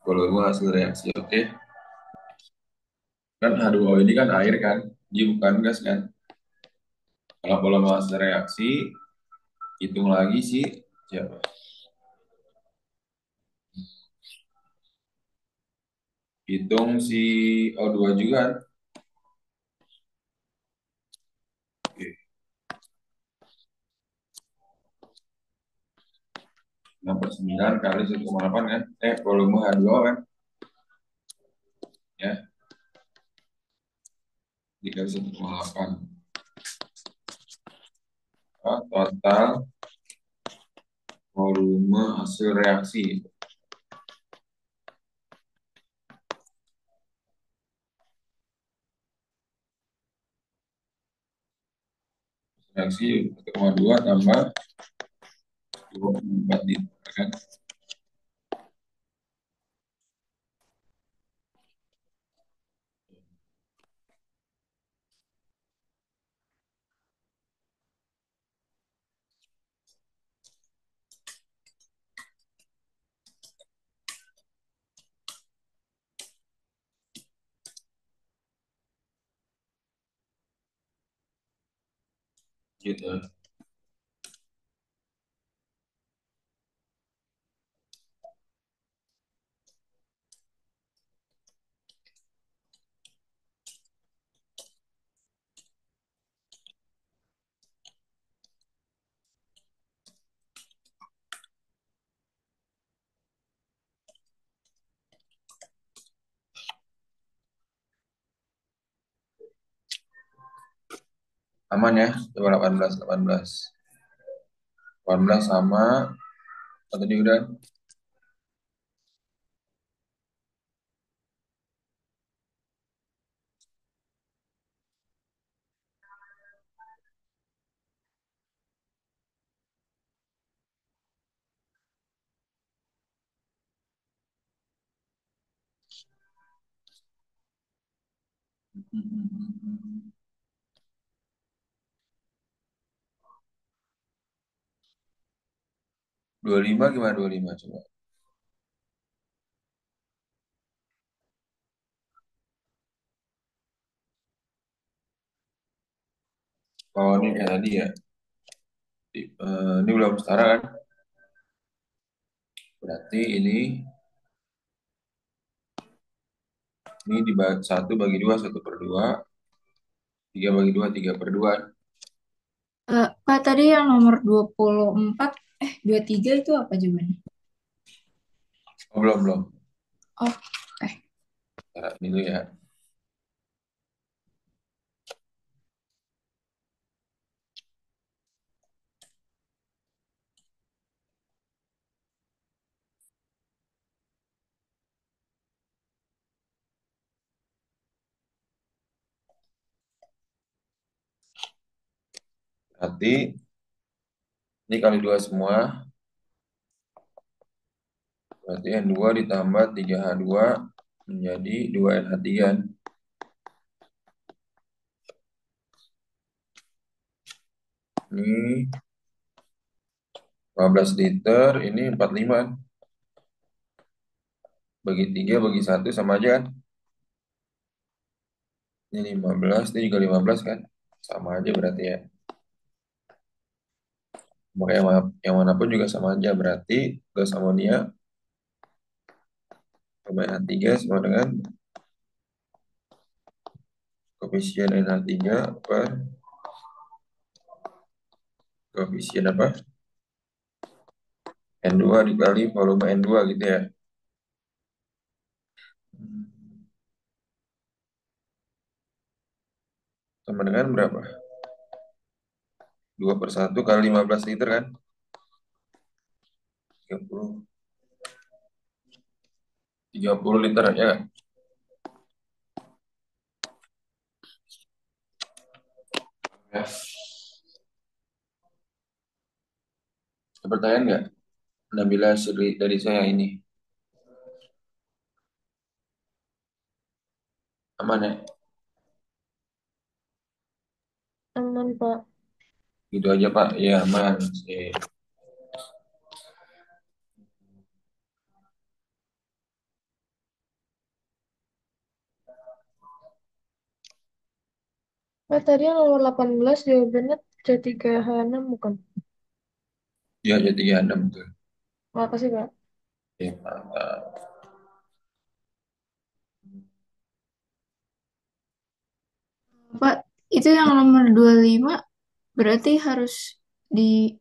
volume hasil reaksi. Oke. Kan H2O ini kan air kan, dia bukan gas kan. Kalau volume hasil reaksi, hitung lagi sih siapa? Hitung si O2 juga kan. Oke. 6/9 kali 1,8 kan? Volume H2O kan? Ya, dikali 1,8. Total volume hasil reaksi. Reaksi 1,2 tambah 24 liter kan? Gitu. Aman ya, coba 18, 18. 18 sama, apa tadi udah? Hmm. 25 gimana 25 coba? Oh ini kayak tadi ya. Ini belum setara kan? Berarti ini dibagi 1/2, 1/2, 3/2, 3/2. Pak, tadi yang nomor 24, 23 itu apa jawabannya? Oh, belum, belum. Oh, eh. Cara dulu ya. Berarti ini kali 2 semua. Berarti N2 ditambah 3H2 menjadi 2NH3. Ini 15 liter, ini 45 kan? Bagi 3 bagi 1 sama aja kan? Ini 15, ini juga 15 kan? Sama aja berarti ya. Maka yang manapun juga sama aja. Berarti gas amonia tambah NH3 sama dengan koefisien NH3 per koefisien apa? N2 dikali volume N2 gitu ya. Sama dengan berapa? 2/1 kali 15 liter kan? 30, 30 liter ya kan? Ya. Ada pertanyaan nggak? Nabila Sri dari saya ini. Aman ya? Aman, Pak. Gitu aja Pak. Ya aman. Sip. Pak, tadi yang nomor 18 jawabannya C3H6 bukan? Ya jadi 36 tuh. Makasih, Pak. Oke, mantap. Pak, itu yang nomor 25 berarti harus di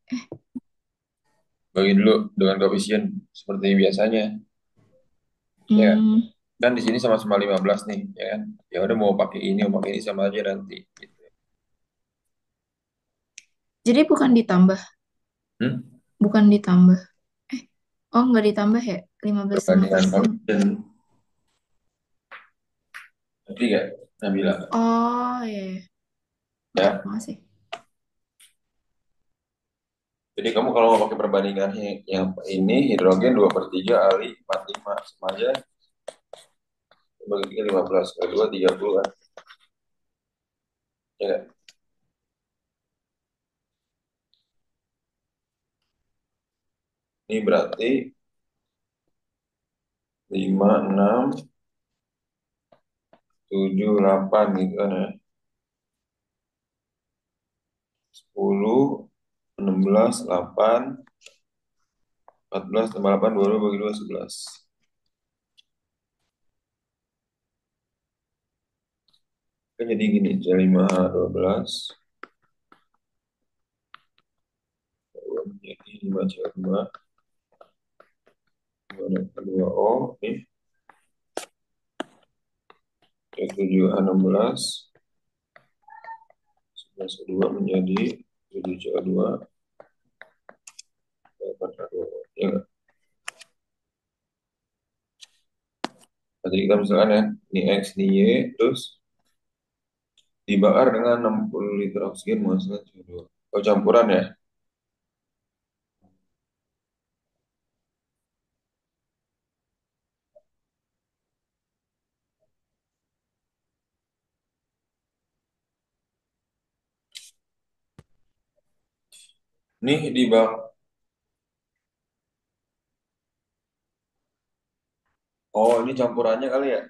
Bagi dulu dengan koefisien seperti biasanya. Ya, hmm, kan di sini sama-sama 15 nih, ya kan? Ya udah mau pakai ini sama aja nanti. Gitu. jadi bukan ditambah, Hmm? bukan ditambah. Eh, oh nggak ditambah ya? 15,5%. Perbandingan koefisien. Ngerti gak, Nabila? Oh iya, iya. Oke, Ya. makasih. Jadi kamu kalau mau pakai perbandingan yang ini hidrogen 2/3 Ali 45 sama aja bagi 3 15 kali 2 30 kan. Ya kan? Ini berarti 5 6 7 8 gitu kan ya. 10 16 8 14 tambah 8 22 bagi 2 11. Kan jadi gini, C5 12 menjadi 5 C2 2 O ini C7 A16 11 O2 menjadi 7 CO2 8 O2. Ya nggak? Nah, jadi kita misalkan ya, ini X, ini Y, terus dibakar dengan 60 liter oksigen menghasilkan CO2. Oh, campuran ya. Nih dibak. Oh, ini campurannya kali ya.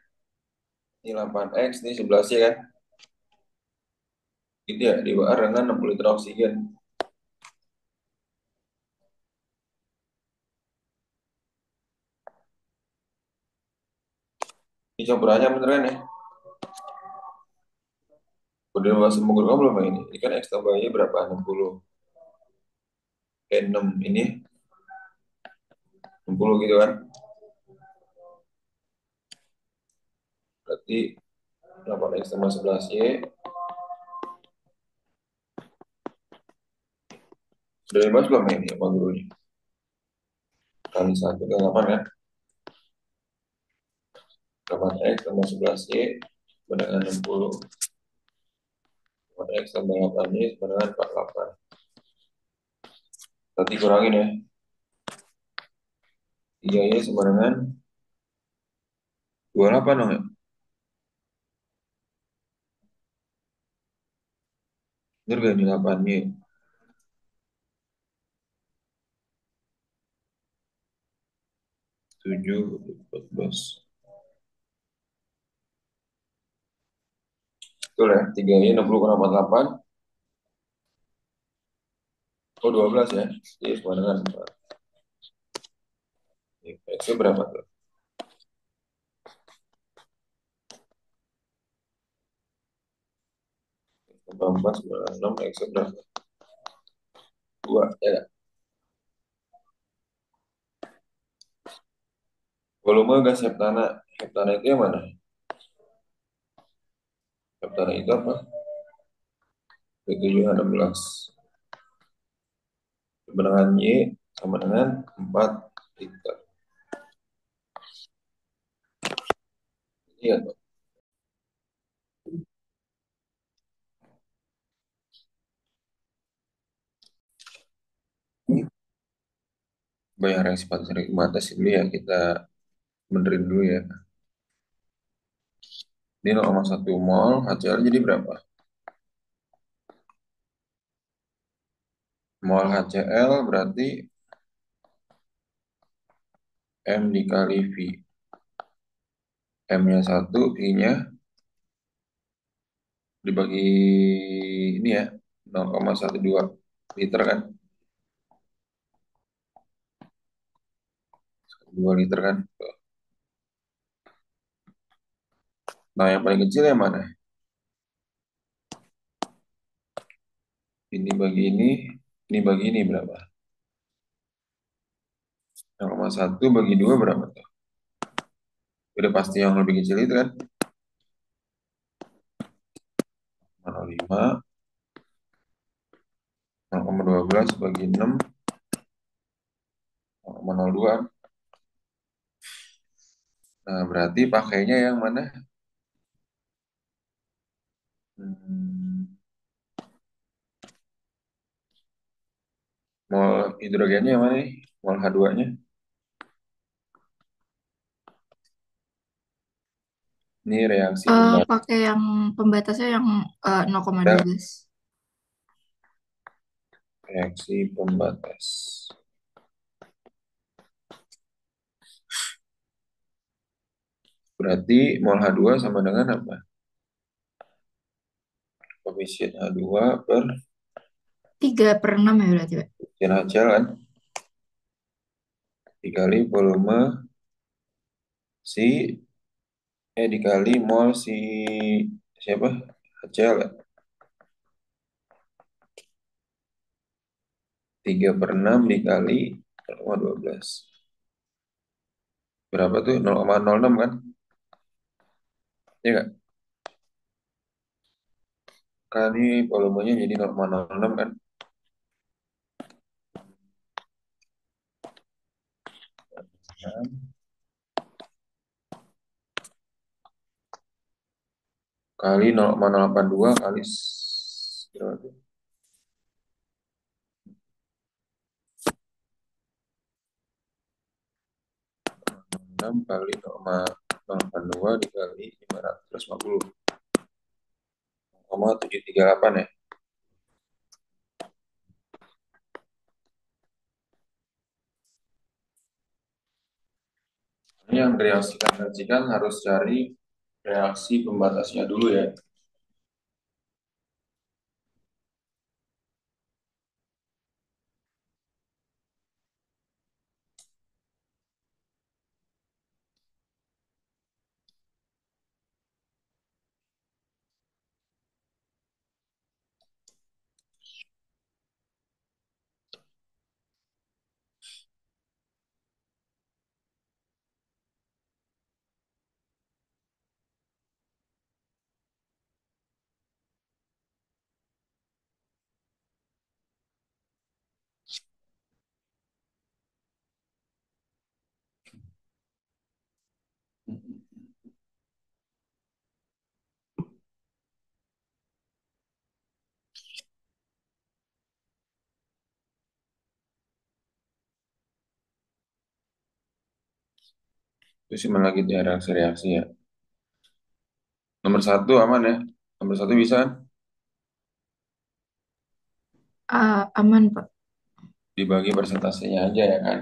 Ini 8X, ini 11 ya kan. Gitu ya, dibakar dengan 60 liter oksigen. Ini campurannya beneran ya. Udah masuk mengukur kamu belum yang ini? Ini kan X tambah Y berapa? 60. 6 ini 60 gitu kan. Berarti 8x tambah 11y. Sudah dibahas belum ya ini sama gurunya? Kali 1 kali 8 kan. 8x tambah 11y sama dengan 60. 8x tambah 8y sama dengan 48. Berarti kurangin ya. 3y sama dengan 28 dong ya. Bener gak ini 8y? 7, 14. Betul ya, 3y 60 kurang 48. Oh 12 ya. Jadi sama dengan 4. X-nya berapa tuh? 4 sama 6, X-nya berapa? 2 ya. Volume gas heptana. Heptana itu yang mana? Heptana itu apa? 716. Kebenaran Y sama dengan 4 liter. Iya tuh. Bayar yang sifatnya dari atas dulu ya, kita benerin dulu ya. Ini 0,1 mol, HCl jadi berapa? Mol HCl berarti M dikali V. M-nya 1, V-nya dibagi ini ya, 0,12 liter kan? 2 liter kan? Nah, yang paling kecil yang mana? Ini bagi ini berapa? 0,1 bagi 2 berapa tuh? Udah pasti yang lebih kecil itu kan? 0,5, 0,12 bagi 6, 0,02. Nah, berarti pakainya yang mana? Hmm, mol hidrogennya yang mana nih? Mol H2-nya. Ini reaksi pembatas. Pakai yang pembatasnya yang 0,12. Reaksi pembatas. Berarti mol H2 sama dengan apa? Koefisien H2 per 3/6 ya berarti, Pak. koefisien HCl kan? Dikali volume si dikali mol si siapa? HCl ya? 3/6 dikali 0,12. Berapa tuh? 0,06 kan? Ya nggak? Kali volumenya jadi 0,06 kan? Kali 0,082 kali berapa tuh? 6 kali 0,082 dikali 550. 0,738 ya. Ini yang reaksikan harus cari reaksi pembatasnya dulu ya. Itu sih malah gitu ya reaksi-reaksi ya. Nomor satu aman ya. Nomor satu bisa kan? Aman, Pak. Dibagi persentasenya aja ya kan.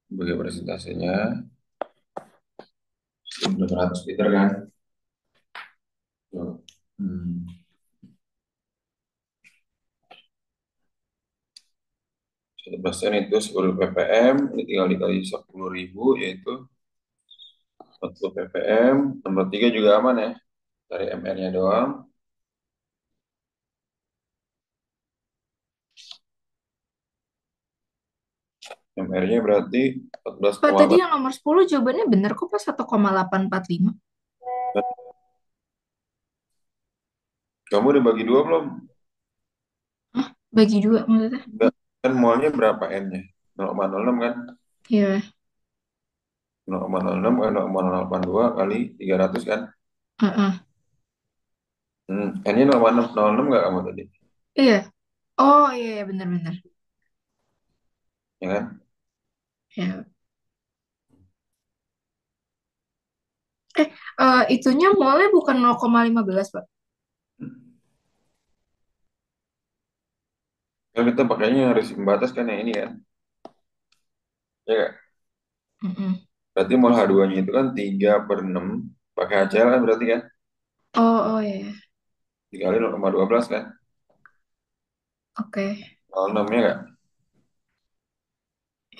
Dibagi persentasenya 1.200 liter kan. Tuh. Hmm. 1% itu 10 ppm. Ini tinggal dikali 10.000 yaitu 40 ppm. Nomor tiga juga aman ya. Dari mr-nya doang. MR-nya berarti Pak, tadi 14,8. yang nomor 10 jawabannya benar kok, Pak. 1,845. Kamu udah bagi dua belum? Hah? Bagi dua maksudnya? Enggak. Kan molnya berapa N-nya? 0,06 kan? Iya. 0,06 kan 0,082 kali 300 kan? Heeh. N-nya 0,606 nggak kamu tadi? Iya. Oh, iya, iya, benar-benar. Ya kan? Ya. Eh, itunya molnya bukan 0,15, Pak. Kan kita pakainya harus pembatas kan yang ini kan? Ya nggak? Mm-mm. Berarti mol H2-nya itu kan 3/6 pakai HCl kan berarti kan? Oh, oh, iya, iya. Dikali 0,12 kan? Oke. 0,6 ya nggak?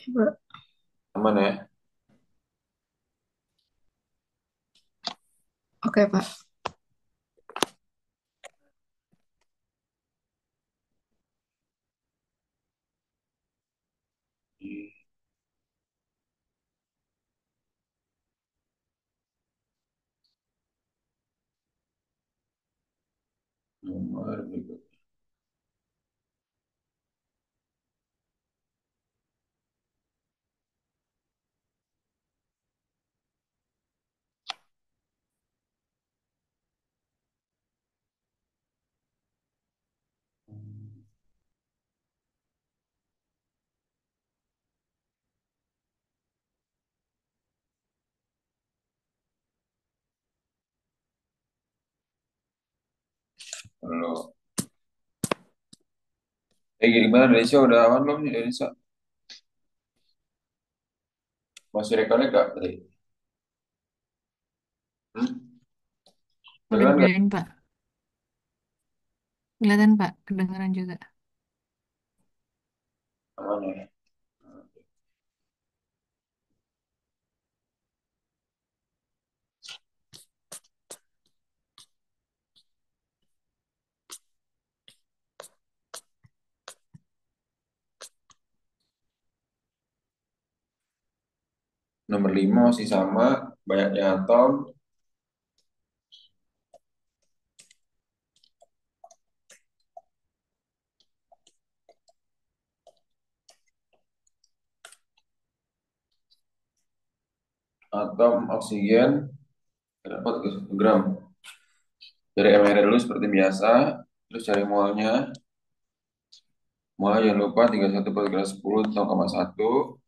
Coba. Aman ya? Oke, Pak. Nomor berikut. Kalau gimana Indonesia udah aman belum nih Indonesia? Masih rekornya nggak tadi? Hmm? Udah Dengar nggak? dibilangin, Pak. Kelihatan, Pak. Kedengeran juga. Aman ya? Nomor 5 masih sama, banyaknya atom. Atom oksigen dapat ke 1 gram. Dari mR dulu seperti biasa, terus cari molnya. Mol jangan lupa 31 per 10 0,1.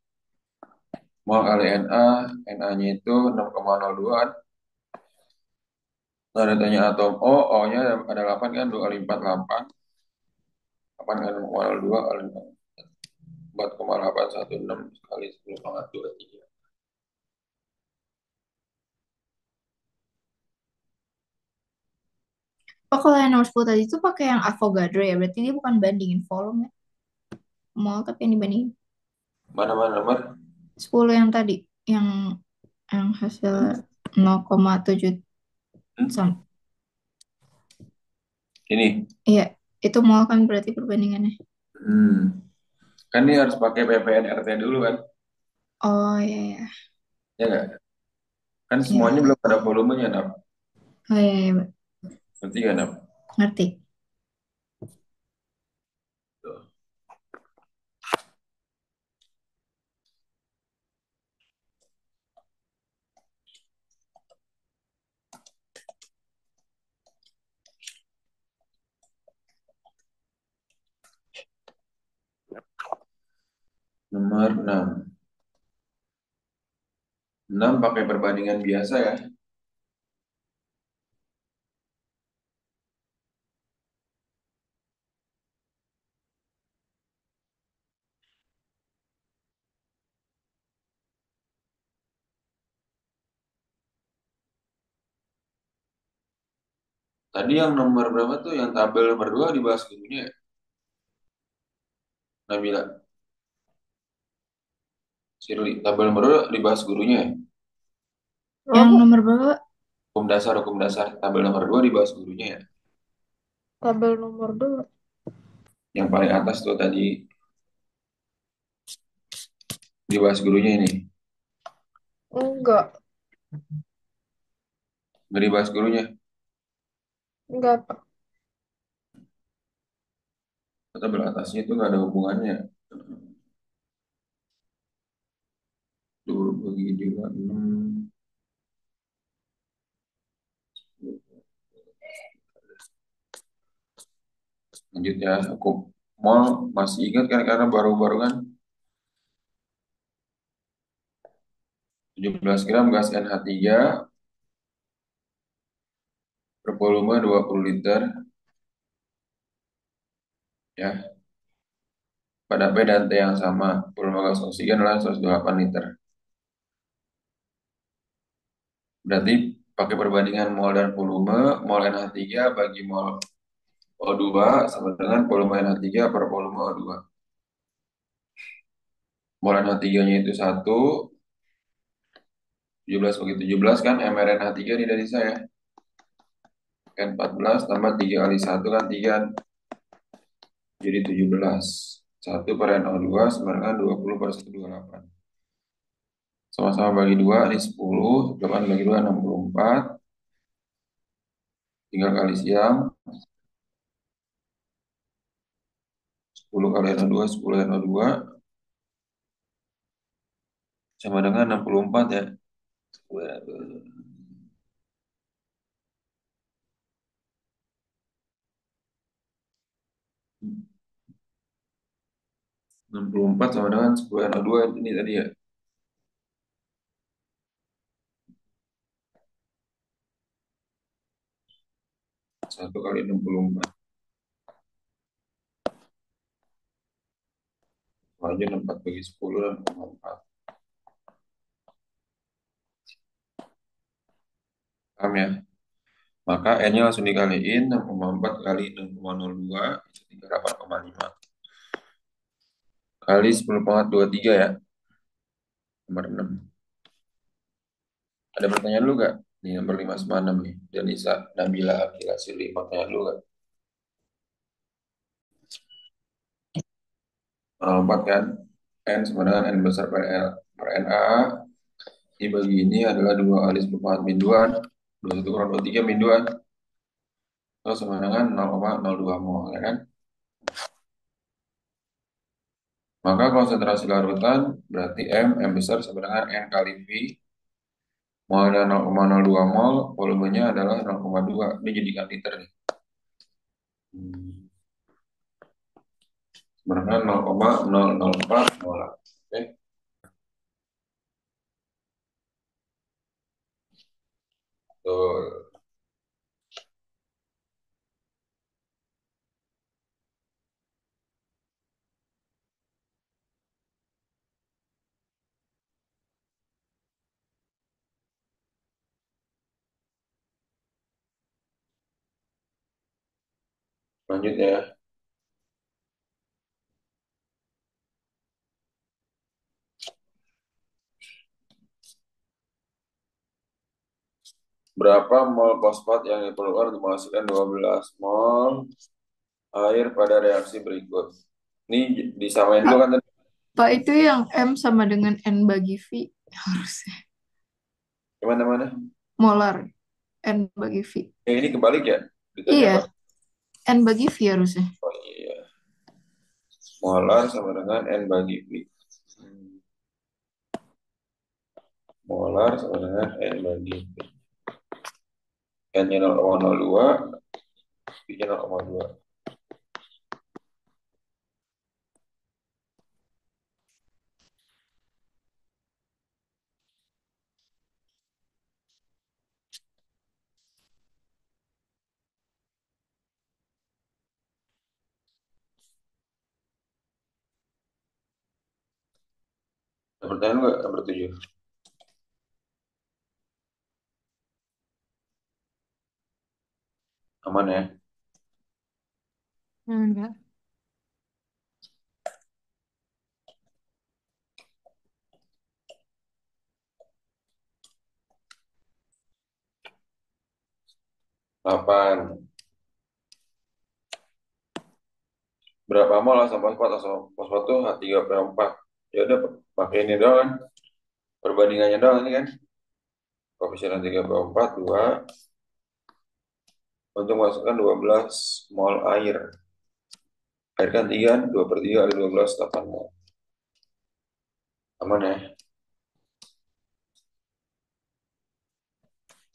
Mol kali Na, Na-nya itu 6,02 kan. Nah, datanya atom O, O-nya ada 8 kan, 2 kali 4, 8. 8 kali 0,02 kali 4,816 kali 10,23. Oh, kalau yang nomor 10 tadi itu pakai yang Avogadro ya. Berarti dia bukan bandingin volume ya. Mol, tapi yang dibandingin Mana-mana nomor? 10 yang tadi. Yang hasil Hmm? 0,7 Hmm? sam. Ini. Iya, itu mol kan berarti perbandingannya. Hmm. Kan ini harus pakai ppn RT dulu kan? Oh, iya, iya. Ya nggak? Kan semuanya Iya. belum ada volumenya, Nap. Oh, iya, iya, Pak. Ngerti kan, Nap? Ngerti. Tuh. Nomor 6. 6 pakai perbandingan biasa ya. Tadi yang nomor berapa tuh? Yang tabel nomor 2 dibahas gurunya ya? Nabila, Shirley, tabel nomor 2 dibahas gurunya ya? Yang Apa? nomor berapa? Hukum dasar, hukum dasar. Tabel nomor 2 dibahas gurunya ya? Tabel nomor 2. Yang paling atas tuh tadi dibahas gurunya ini. Enggak, Nggak dibahas gurunya. enggak, Pak. Tabel atasnya itu nggak ada hubungannya. 2 bagi 2, 6. Lanjut ya, hukum mol masih ingat kan karena baru-baru kan 17 gram gas NH3 per volume 20 liter ya. Pada P dan T yang sama, volume gas oksigen adalah 128 liter. Berarti pakai perbandingan mol dan volume, mol NH3 bagi mol O2 sama dengan volume NH3 per volume O2. Mol NH3-nya itu 1, 17 bagi 17 kan mRNH3 ini dari saya. Kan 14 tambah 3 kali 1 kan 3, jadi 17. 1 per NO2 sama dengan 20 per 128. Sama-sama bagi 2, ini 10, 8 bagi 2, 64. Tinggal kali siang, 10 kali NO2, 10 NO2, sama dengan 64 ya. 64 sama dengan 10 NO2 ini tadi ya. 1 kali 64. Lanjut 4 bagi 10 dan 4. Paham ya? Maka N-nya langsung dikaliin 6,4 kali 6,02 itu 38,5 kali 10,23 ya, nomor 6. Ada pertanyaan dulu gak? Nih nomor 5 sama 6 nih. Danisa, Nabila, Akila, Sili, pertanyaan dulu gak? Nomor 4 kan, N sama dengan N besar per, L, per NA dibagi ini adalah 2 kali 10 minduan, 21 kurang 23 minduan, terus sama dengan 0,02 mol ya kan? Maka konsentrasi larutan berarti M besar sama dengan N kali V. Molnya 0,02 mol, volumenya adalah 0,2. Ini jadikan liter nih. Sebenarnya 0,004 molar. Oke, tuh. Lanjut ya. Berapa mol fosfat yang diperlukan untuk menghasilkan 12 mol air pada reaksi berikut? Ini disamain dulu Pak, kan tadi. Pak itu yang M sama dengan N bagi V harusnya. Gimana mana? Molar N bagi V. Ini kebalik ya? Ditanya Iya, apa? N bagi V harusnya. Oh iya. Molar sama dengan N bagi V. Hmm. Molar sama dengan N bagi V. N-nya 0,02, V-nya 0,2. Ada pertanyaan nggak? Nomor 7. Aman ya? Enggak. 8. Berapa mol asam fosfat? Asam fosfat tuh H3PO4. Ya udah pakai ini doang kan. Perbandingannya doang ini kan. Koefisien H3PO4 2. Untuk masukkan 12 mol air. Air kan 3, 2/3 ada 12, 8 mol. Aman ya?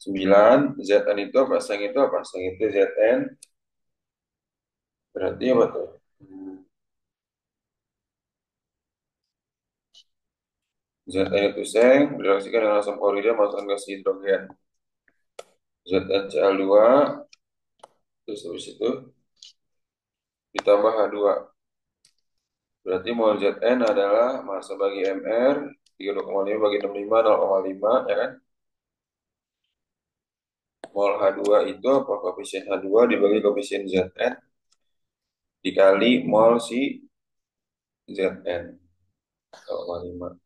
9. Zn itu apa? Seng itu apa? Seng itu Zn. Berarti apa tuh? Zn itu seng, direaksikan dengan asam klorida masukkan gas hidrogen. ZnCl2, terus habis itu ditambah H2. Berarti mol Zn adalah massa bagi Mr, 32,5 bagi 65, 0,5, ya kan? Mol H2 itu apa? Koefisien H2 dibagi koefisien Zn dikali mol si Zn, 0,5.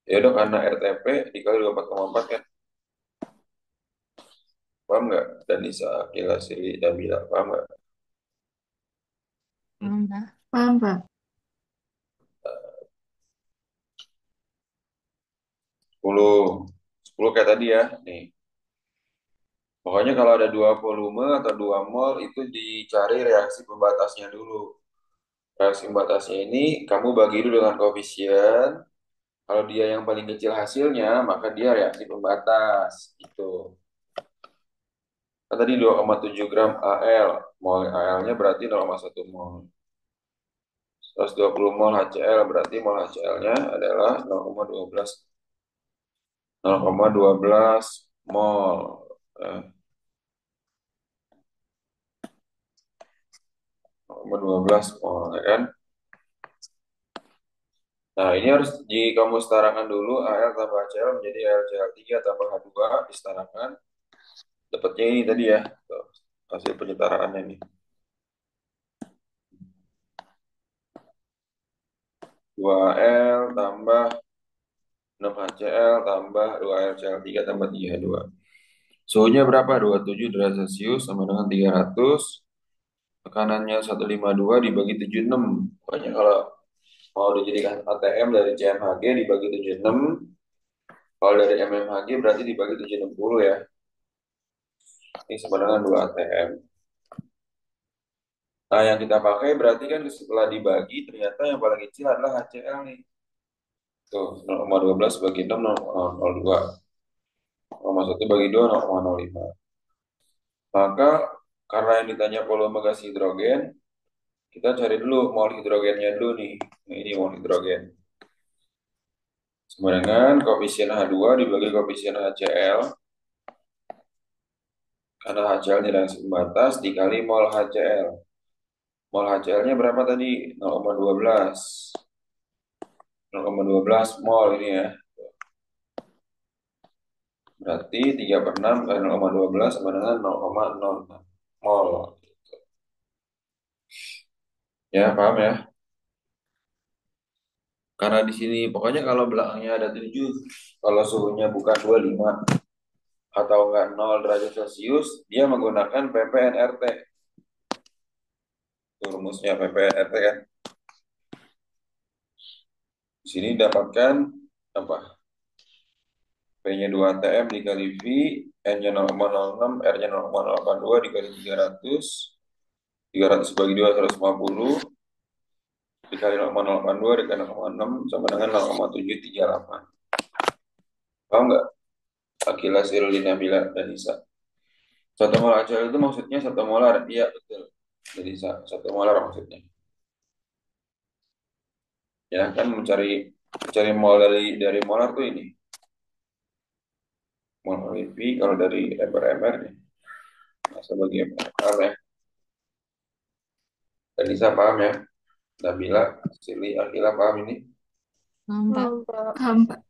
Ya udah karena RTP dikali 24,4 kan? Paham nggak? Dan Nisa, Akila, Sili, dan Bila, paham nggak? Enggak. Paham, Pak? 10. 10 kayak tadi ya. Nih. Pokoknya kalau ada dua volume atau dua mol itu dicari reaksi pembatasnya dulu. Reaksi pembatasnya ini kamu bagi dulu dengan koefisien. Kalau dia yang paling kecil hasilnya, maka dia reaksi pembatas. Gitu. Kan tadi 2,7 gram Al. Mol Al-nya berarti 0,1 mol. 120 mol HCl berarti mol HCl-nya adalah 0,12 mol. Eh, 0,12 mol, ya kan? Nah, ini harus kamu setarakan dulu Al tambah HCl menjadi AlCl3 tambah H2 disetarakan. Dapatnya ini tadi ya. Tuh, hasil penyetaraannya nih. 2Al tambah 6HCl tambah 2AlCl3 tambah 3H2. Suhunya berapa? 27 derajat Celcius sama dengan 300. Tekanannya 152 dibagi 76. Pokoknya kalau mau dijadikan ATM dari CMHG dibagi 76. Kalau dari MMHG berarti dibagi 760 ya. Ini sama dengan 2 ATM. Nah, yang kita pakai berarti kan setelah dibagi ternyata yang paling kecil adalah HCl nih. Tuh, 0,12 bagi 6, 0,02. 0,1 bagi 2, 0,05. Maka karena yang ditanya volume gas hidrogen, kita cari dulu mol hidrogennya dulu nih. Nah, ini mol hidrogen. Sama dengan koefisien H2 dibagi koefisien HCl. Karena HCl-nya reaksi pembatas dikali mol HCl. Mol HCl-nya berapa tadi? 0,12. 0,12 mol ini ya. Berarti 3/6 kali 0,12 sama dengan 0,06 mol. Ya, paham ya? Karena di sini pokoknya kalau belakangnya ada 7, kalau suhunya bukan 25 atau enggak 0 derajat Celcius, dia menggunakan ppnRT. Itu rumusnya ppnRT kan. Di sini dapatkan apa? P-nya 2 atm dikali V, N-nya 0,06, R-nya 0,082 dikali 300. 300 bagi 2, 150. Dikali 0,082 dikali 0,6 sama dengan 0,738. Paham nggak? Akila, Sirulina, Bila, dan Nisa. 1 mol HCl itu maksudnya 1 molar. Iya, betul. Jadi 1 molar maksudnya. Ya, kan mencari mol dari molar tuh ini. Mol V kalau dari MR nih. Masa bagi MR. Paham ya? Dan Nisa paham ya? Nabila, Sili, Akila paham ini? Paham, Pak. Mbak. Paham, Pak.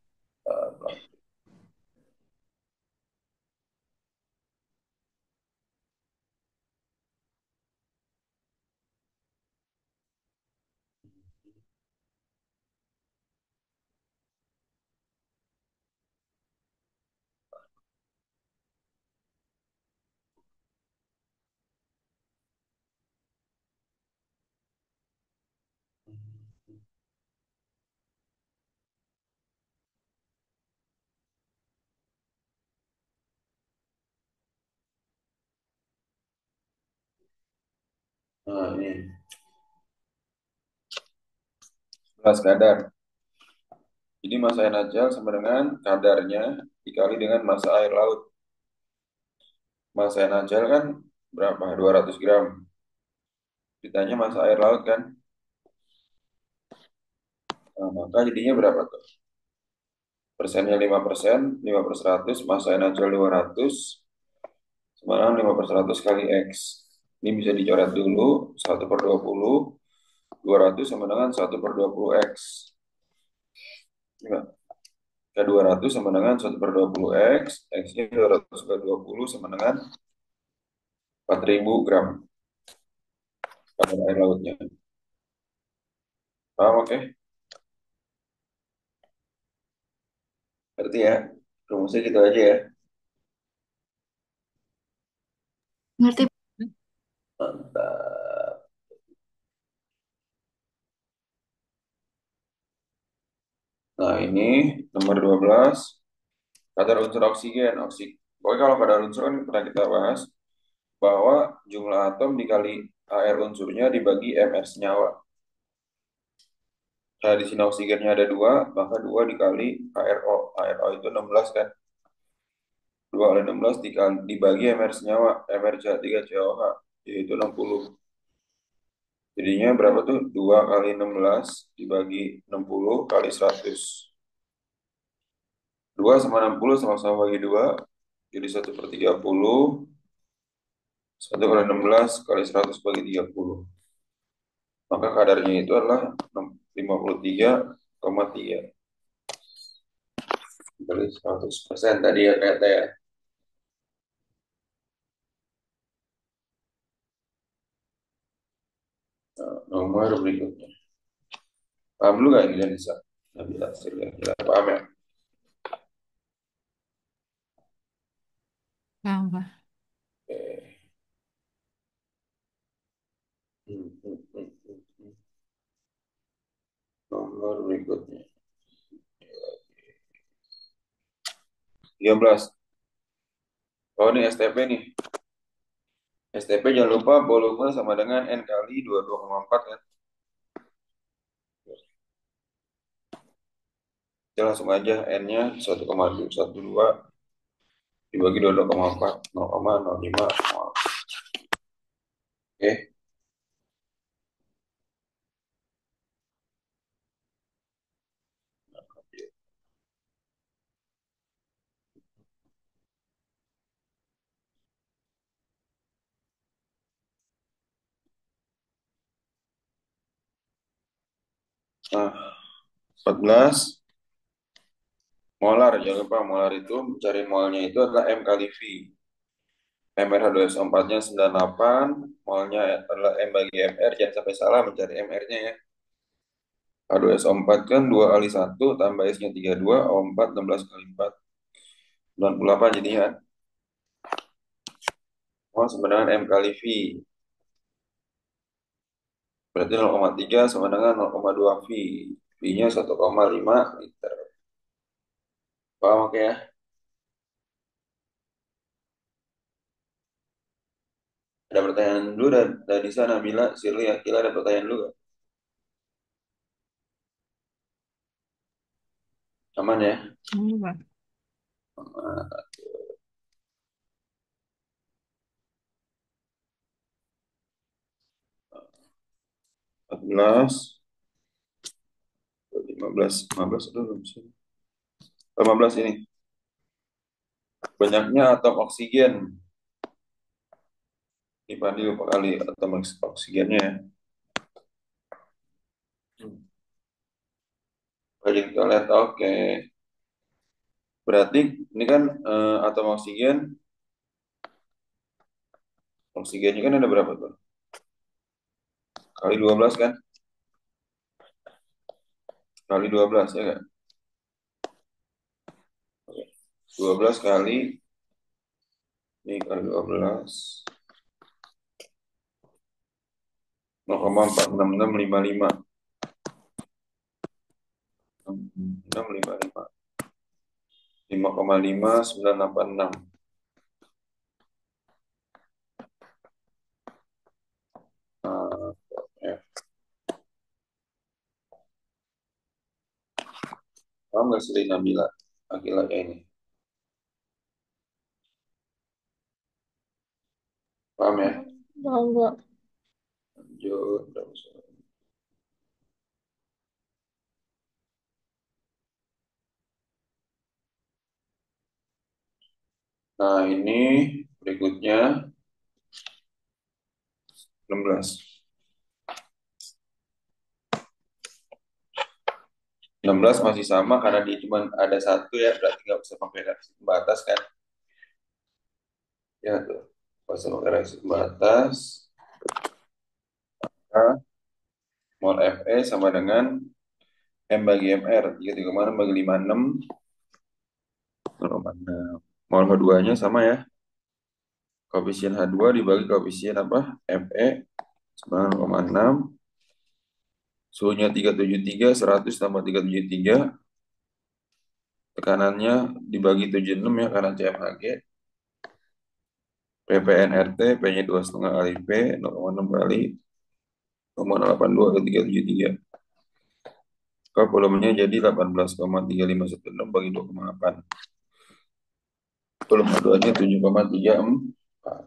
Nah, ini 11 kadar. Jadi massa air najal sama dengan kadarnya dikali dengan massa air laut. Massa air najal kan berapa? 200 gram. Ditanya massa air laut kan. Nah, maka jadinya berapa tuh? Persennya 5%, 5 per 100, massa air najal 200, sama dengan 5 per 100 kali X. Ini bisa dicoret dulu, 1 per 20, 200 sama dengan 1 per 20 X. Enggak, ke 200 sama dengan 1 per 20 X, X-nya 200 per 20 sama dengan 4.000 gram pada air lautnya. Paham, oke? Berarti ya, rumusnya gitu aja ya. Ngerti? Mantap. Nah, ini nomor 12, kadar unsur oksigen. Pokoknya kalau kadar unsur kan pernah kita bahas, bahwa jumlah atom dikali air unsurnya dibagi mR senyawa. Nah, di sini oksigennya ada 2, maka 2 dikali ARO. ARO itu 16 kan. 2 kali 16 dibagi mR senyawa, mR3 COH, yaitu 60. Jadinya berapa tuh? 2 kali 16 dibagi 60 kali 100. 2 sama 60 sama-sama bagi 2, jadi 1/30. 1 kali 16 kali 100 bagi 30. Maka kadarnya itu adalah 53,3 kali 100% tadi ya ternyata ya. Nah, nomor berikutnya. Paham dulu nggak ini bisa? Nabi hasil ya. Kita paham ya? Paham, Pak. Oke. Nomor berikutnya. 13. Oh, ini STP nih. STP jangan lupa volume sama dengan N kali 22,4 kan. Kita langsung aja N-nya 1,212 dibagi 22,4, 0,05. Oke. Nah, 14 molar. Jangan lupa molar itu mencari molnya itu adalah M kali V. MR H2SO4-nya 98, molnya adalah M bagi MR. Jangan sampai salah mencari MR-nya ya. H2SO4 kan 2 kali 1 tambah S-nya 32, O4 16 kali 4. 98 jadinya. Oh, sebenarnya M kali V. Berarti 0,3 sama dengan 0,2 V. V-nya 1,5 liter. Paham oke ya? Ada pertanyaan dulu dari sana, Bila, Sirli, Akila, ada pertanyaan dulu gak? Aman ya? Pak. 14, 15, 15 itu belum sih. 15 ini. Banyaknya atom oksigen. Ini Padi lupa kali atom oksigennya ya. Rajin ke toilet, oke. Berarti ini kan atom oksigennya kan ada berapa tuh? Kali 12 kan? Kali 12 ya kan? 12 kali, ini kali 12, 0,46655. 655. 5,5986. Ya. Paham nggak sih Nabila? Laki-laki ini. Paham ya? Tahu nggak? Lanjut. Nah, ini berikutnya 16. 16 masih sama karena dia cuma ada satu ya, berarti nggak bisa pakai reaksi pembatas kan? Ya tuh, nggak usah pakai reaksi pembatas. Maka mol Fe sama dengan M bagi MR. 3,6 bagi 56, 0,6. Mol H2-nya sama ya. Koefisien H2 dibagi koefisien apa? Fe sama 0,6. Suhunya 373, 100 tambah 373. Tekanannya dibagi 76 ya karena CMHG. PPNRT, P-nya 2,5 kali P, 0,6 kali 0,82 kali 373. Kalau volumenya jadi 18,3516 bagi 2,8. Volume keduanya 7,34.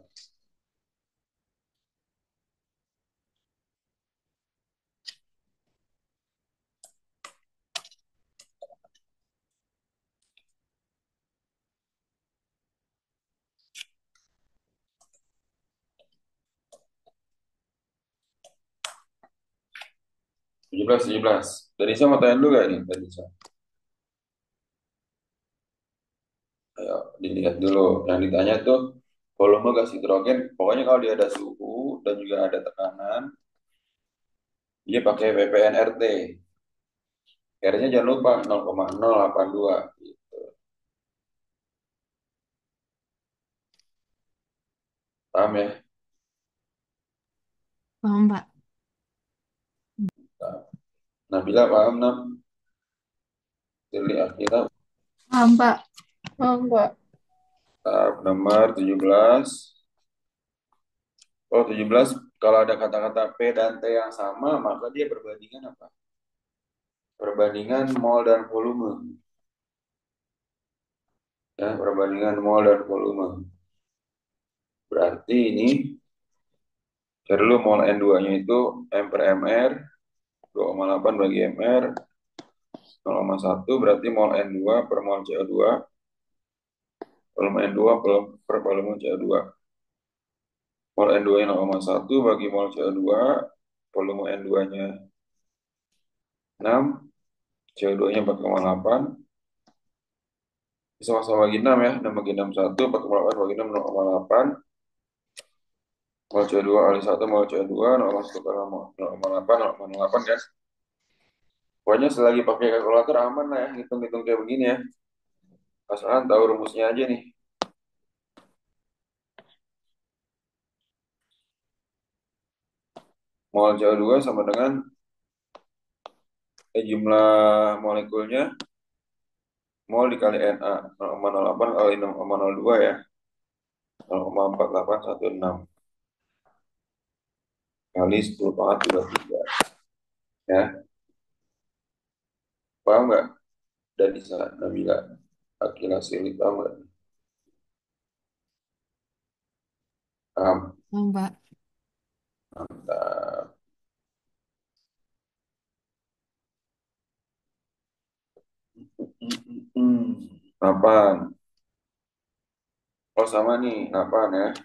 17, 17. Dari saya mau tanya dulu gak nih? Dari saya. Ayo, dilihat dulu. Yang ditanya tuh volume gas hidrogen. Pokoknya kalau dia ada suhu dan juga ada tekanan, dia pakai ppnRT. R-nya jangan lupa 0,082. Paham ya? Paham, Pak. Nabila paham, Nab? Jadi kita Paham, Pak. Oh, enggak. tahap nomor 17. Oh, 17. Kalau ada kata-kata P dan T yang sama, maka dia perbandingan apa? Perbandingan mol dan volume. Ya, perbandingan mol dan volume. Berarti ini cari dulu mol N2-nya itu M per MR, 2,8 bagi MR, 0,1 berarti mol N2 per mol CO2, volume N2 per volume CO2. Mol N2-nya 0,1 bagi mol CO2, volume N2-nya 6, CO2-nya 4,8, sama-sama bagi 6 ya, 6 bagi 6 1, 4,8 bagi 6, 0,8, mol CO2 kali 1 mol CO2, 0,1 kali 0,8, 0,8 kan. Pokoknya selagi pakai kalkulator aman lah ya, hitung-hitung kayak begini ya. Asalkan tahu rumusnya aja nih. Mol CO2 sama dengan jumlah molekulnya mol dikali Na, 0,08 kali 0,02 ya, 0,4816 kali 10 pangkat 23 ya. Paham nggak? Dan bisa Nabila Akila Sili, paham nggak? Paham? Paham, Pak. Mantap. Delapan. Oh sama nih, 8 ya.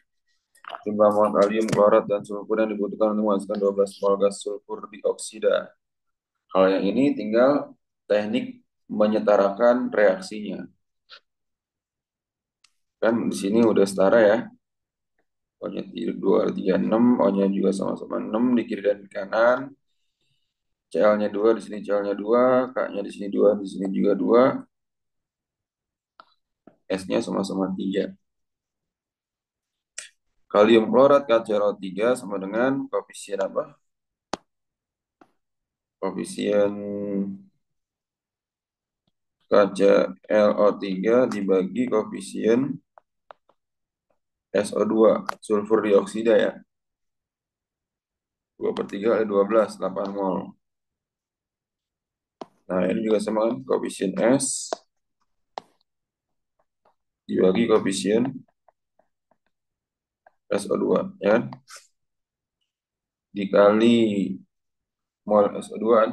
Jumlah mol kalium klorat dan sulfur yang dibutuhkan untuk menghasilkan 12 mol gas sulfur dioksida. Kalau yang ini tinggal teknik menyetarakan reaksinya. Kan di sini udah setara ya. O-nya 2, 3, 6, O-nya juga sama-sama 6 di kiri dan di kanan. Cl-nya 2 di sini Cl-nya 2, K-nya di sini 2, di sini juga 2, S-nya sama-sama 3. Kalium klorat KClO3 sama dengan koefisien apa? Koefisien KClO3 dibagi koefisien SO2, sulfur dioksida ya. 2/3 kali 12, 8 mol. Nah, ini juga sama kan, koefisien S dibagi koefisien SO2, ya kan? Dikali mol SO2 kan?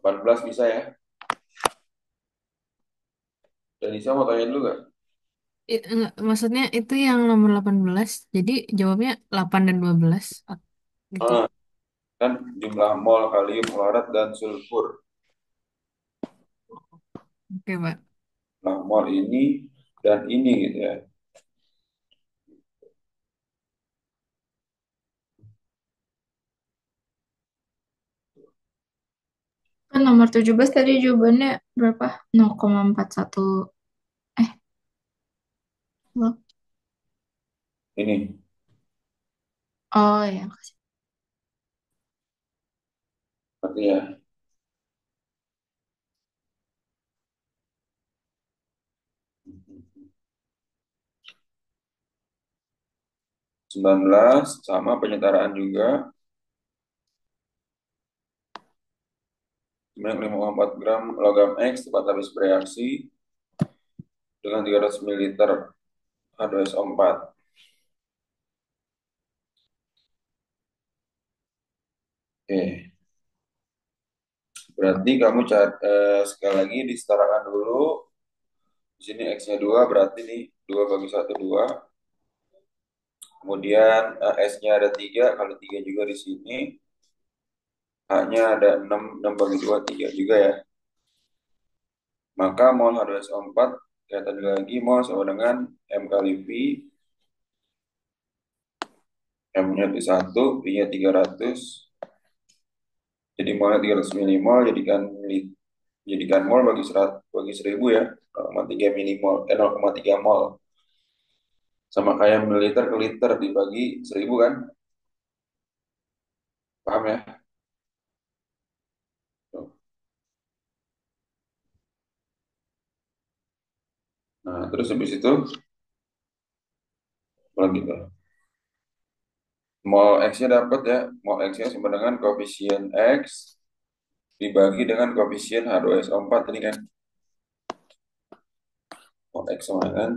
18 bisa ya. Dan Isa mau tanya dulu gak? Enggak, maksudnya itu yang nomor 18. Jadi jawabnya 8 dan 12 gitu. Ah, kan jumlah mol kalium klorat dan sulfur. Oke, Pak. Nah, mol ini dan ini gitu ya. Kan nomor 17 tadi jawabannya berapa? 0,41. Eh, belum. Ini, Oh ya. berarti ya. 19 sama penyetaraan juga. 9,4 gram logam X tepat habis bereaksi dengan 300 ml H2SO4. Oke, berarti kamu sekali lagi disetarakan dulu. Di sini X-nya 2, berarti nih 2 bagi 1, 2. Kemudian S-nya ada 3, kali 3 juga di sini. H-nya ada 6, 6 bagi 2, 3 juga ya. Maka mol H2SO4, kita tadi lagi, mol sama dengan M kali V. M-nya di 1, V-nya 300. Jadi molnya 300 milimol, jadikan mol bagi 1000 ya. 0,3 milimol, 0,3 mol. Sama kayak mililiter ke liter dibagi 1000 kan? Paham ya? Nah, terus habis itu, kalau gitu. Mol X-nya dapat ya. Mol X-nya sama dengan koefisien X dibagi dengan koefisien H2SO4 ini kan. Mol X sama dengan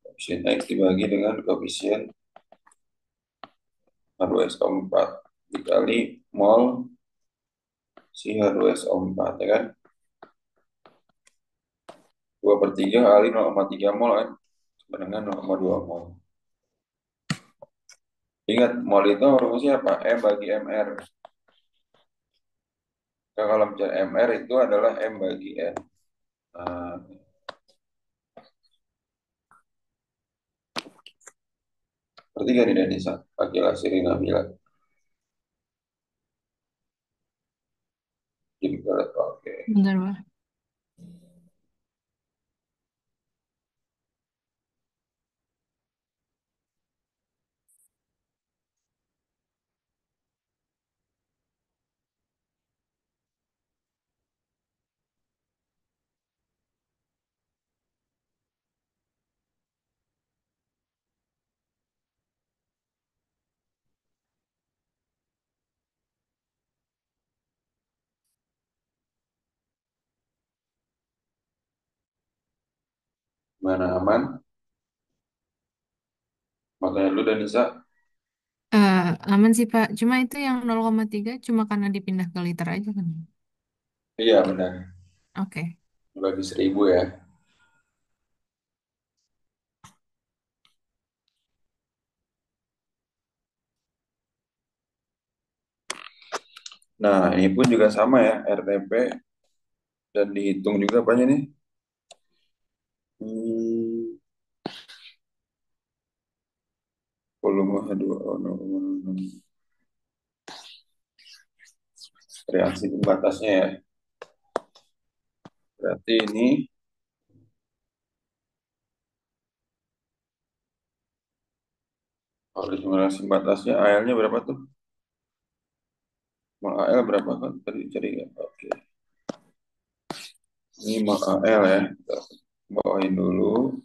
koefisien X dibagi dengan koefisien H2SO4 dikali mol si H2SO4 ya kan. 2/3 kali 0,3 mol kan. Sama dengan 0,2 mol. Ingat, mol itu rumusnya apa? M bagi MR. Nah, kalau mencari MR itu adalah M bagi N. Nah, berarti kan tidak bisa. Pakai Sirina bilang. Jadi kalau oke. Bentar, Pak. Mana aman? Makanya lu dan Nisa. Eh, Aman sih, Pak. Cuma itu yang 0,3 cuma karena dipindah ke liter aja kan. Iya benar. Oke. Bagi 1000 ya. Nah, ini pun juga sama ya, RTP, dan dihitung juga apanya nih? Hmm, volume H2O 0,6. Reaksi pembatasnya ya. Berarti ini kalau hitung reaksi pembatasnya AL-nya berapa tuh? Mal AL berapa kan? Tadi cari ya. Oke. Ini mal AL ya. Kita bawain dulu.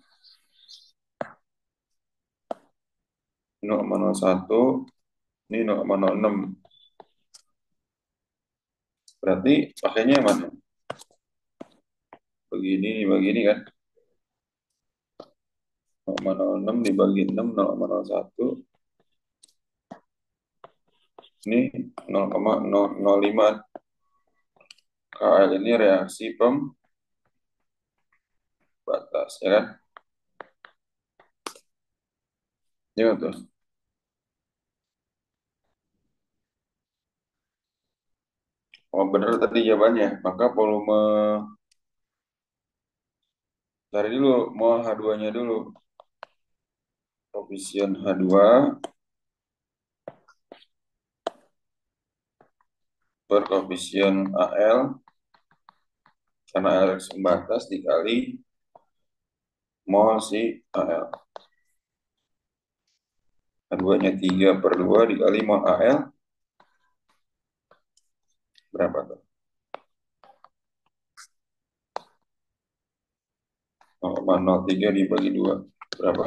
0,01. Ini 0,06. Berarti pakainya yang mana? Begini kan. 0,06 dibagi 6, 0,01. Ini 0,005. KL ini reaksi pembatas, ya kan? Ini tuh. Oh, benar tadi jawabannya. Maka volume, cari dulu, mol H2-nya dulu. Koefisien H2 per koefisien AL, karena AL pembatas dikali mol si AL. H2-nya 3/2 dikali mol AL, berapa tuh? 0,03 dibagi 2, berapa?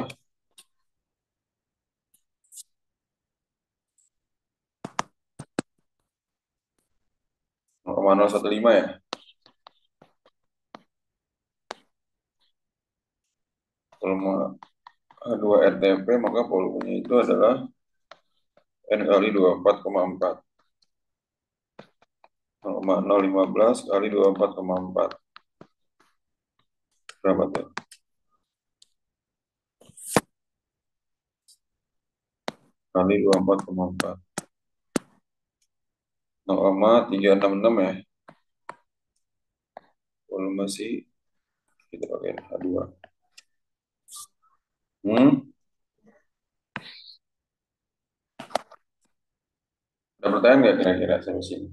0,015 ya? Volume H2 RTP, maka volumenya itu adalah N kali 24,4. 0,015 kali 24,4. Berapa tuh? Kali 24,4. 0,366 ya. Volume si, kita pakai H2. Hmm? Ada pertanyaan nggak kira-kira sampai sini?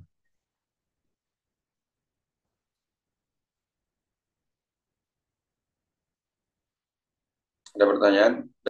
Ada pertanyaan?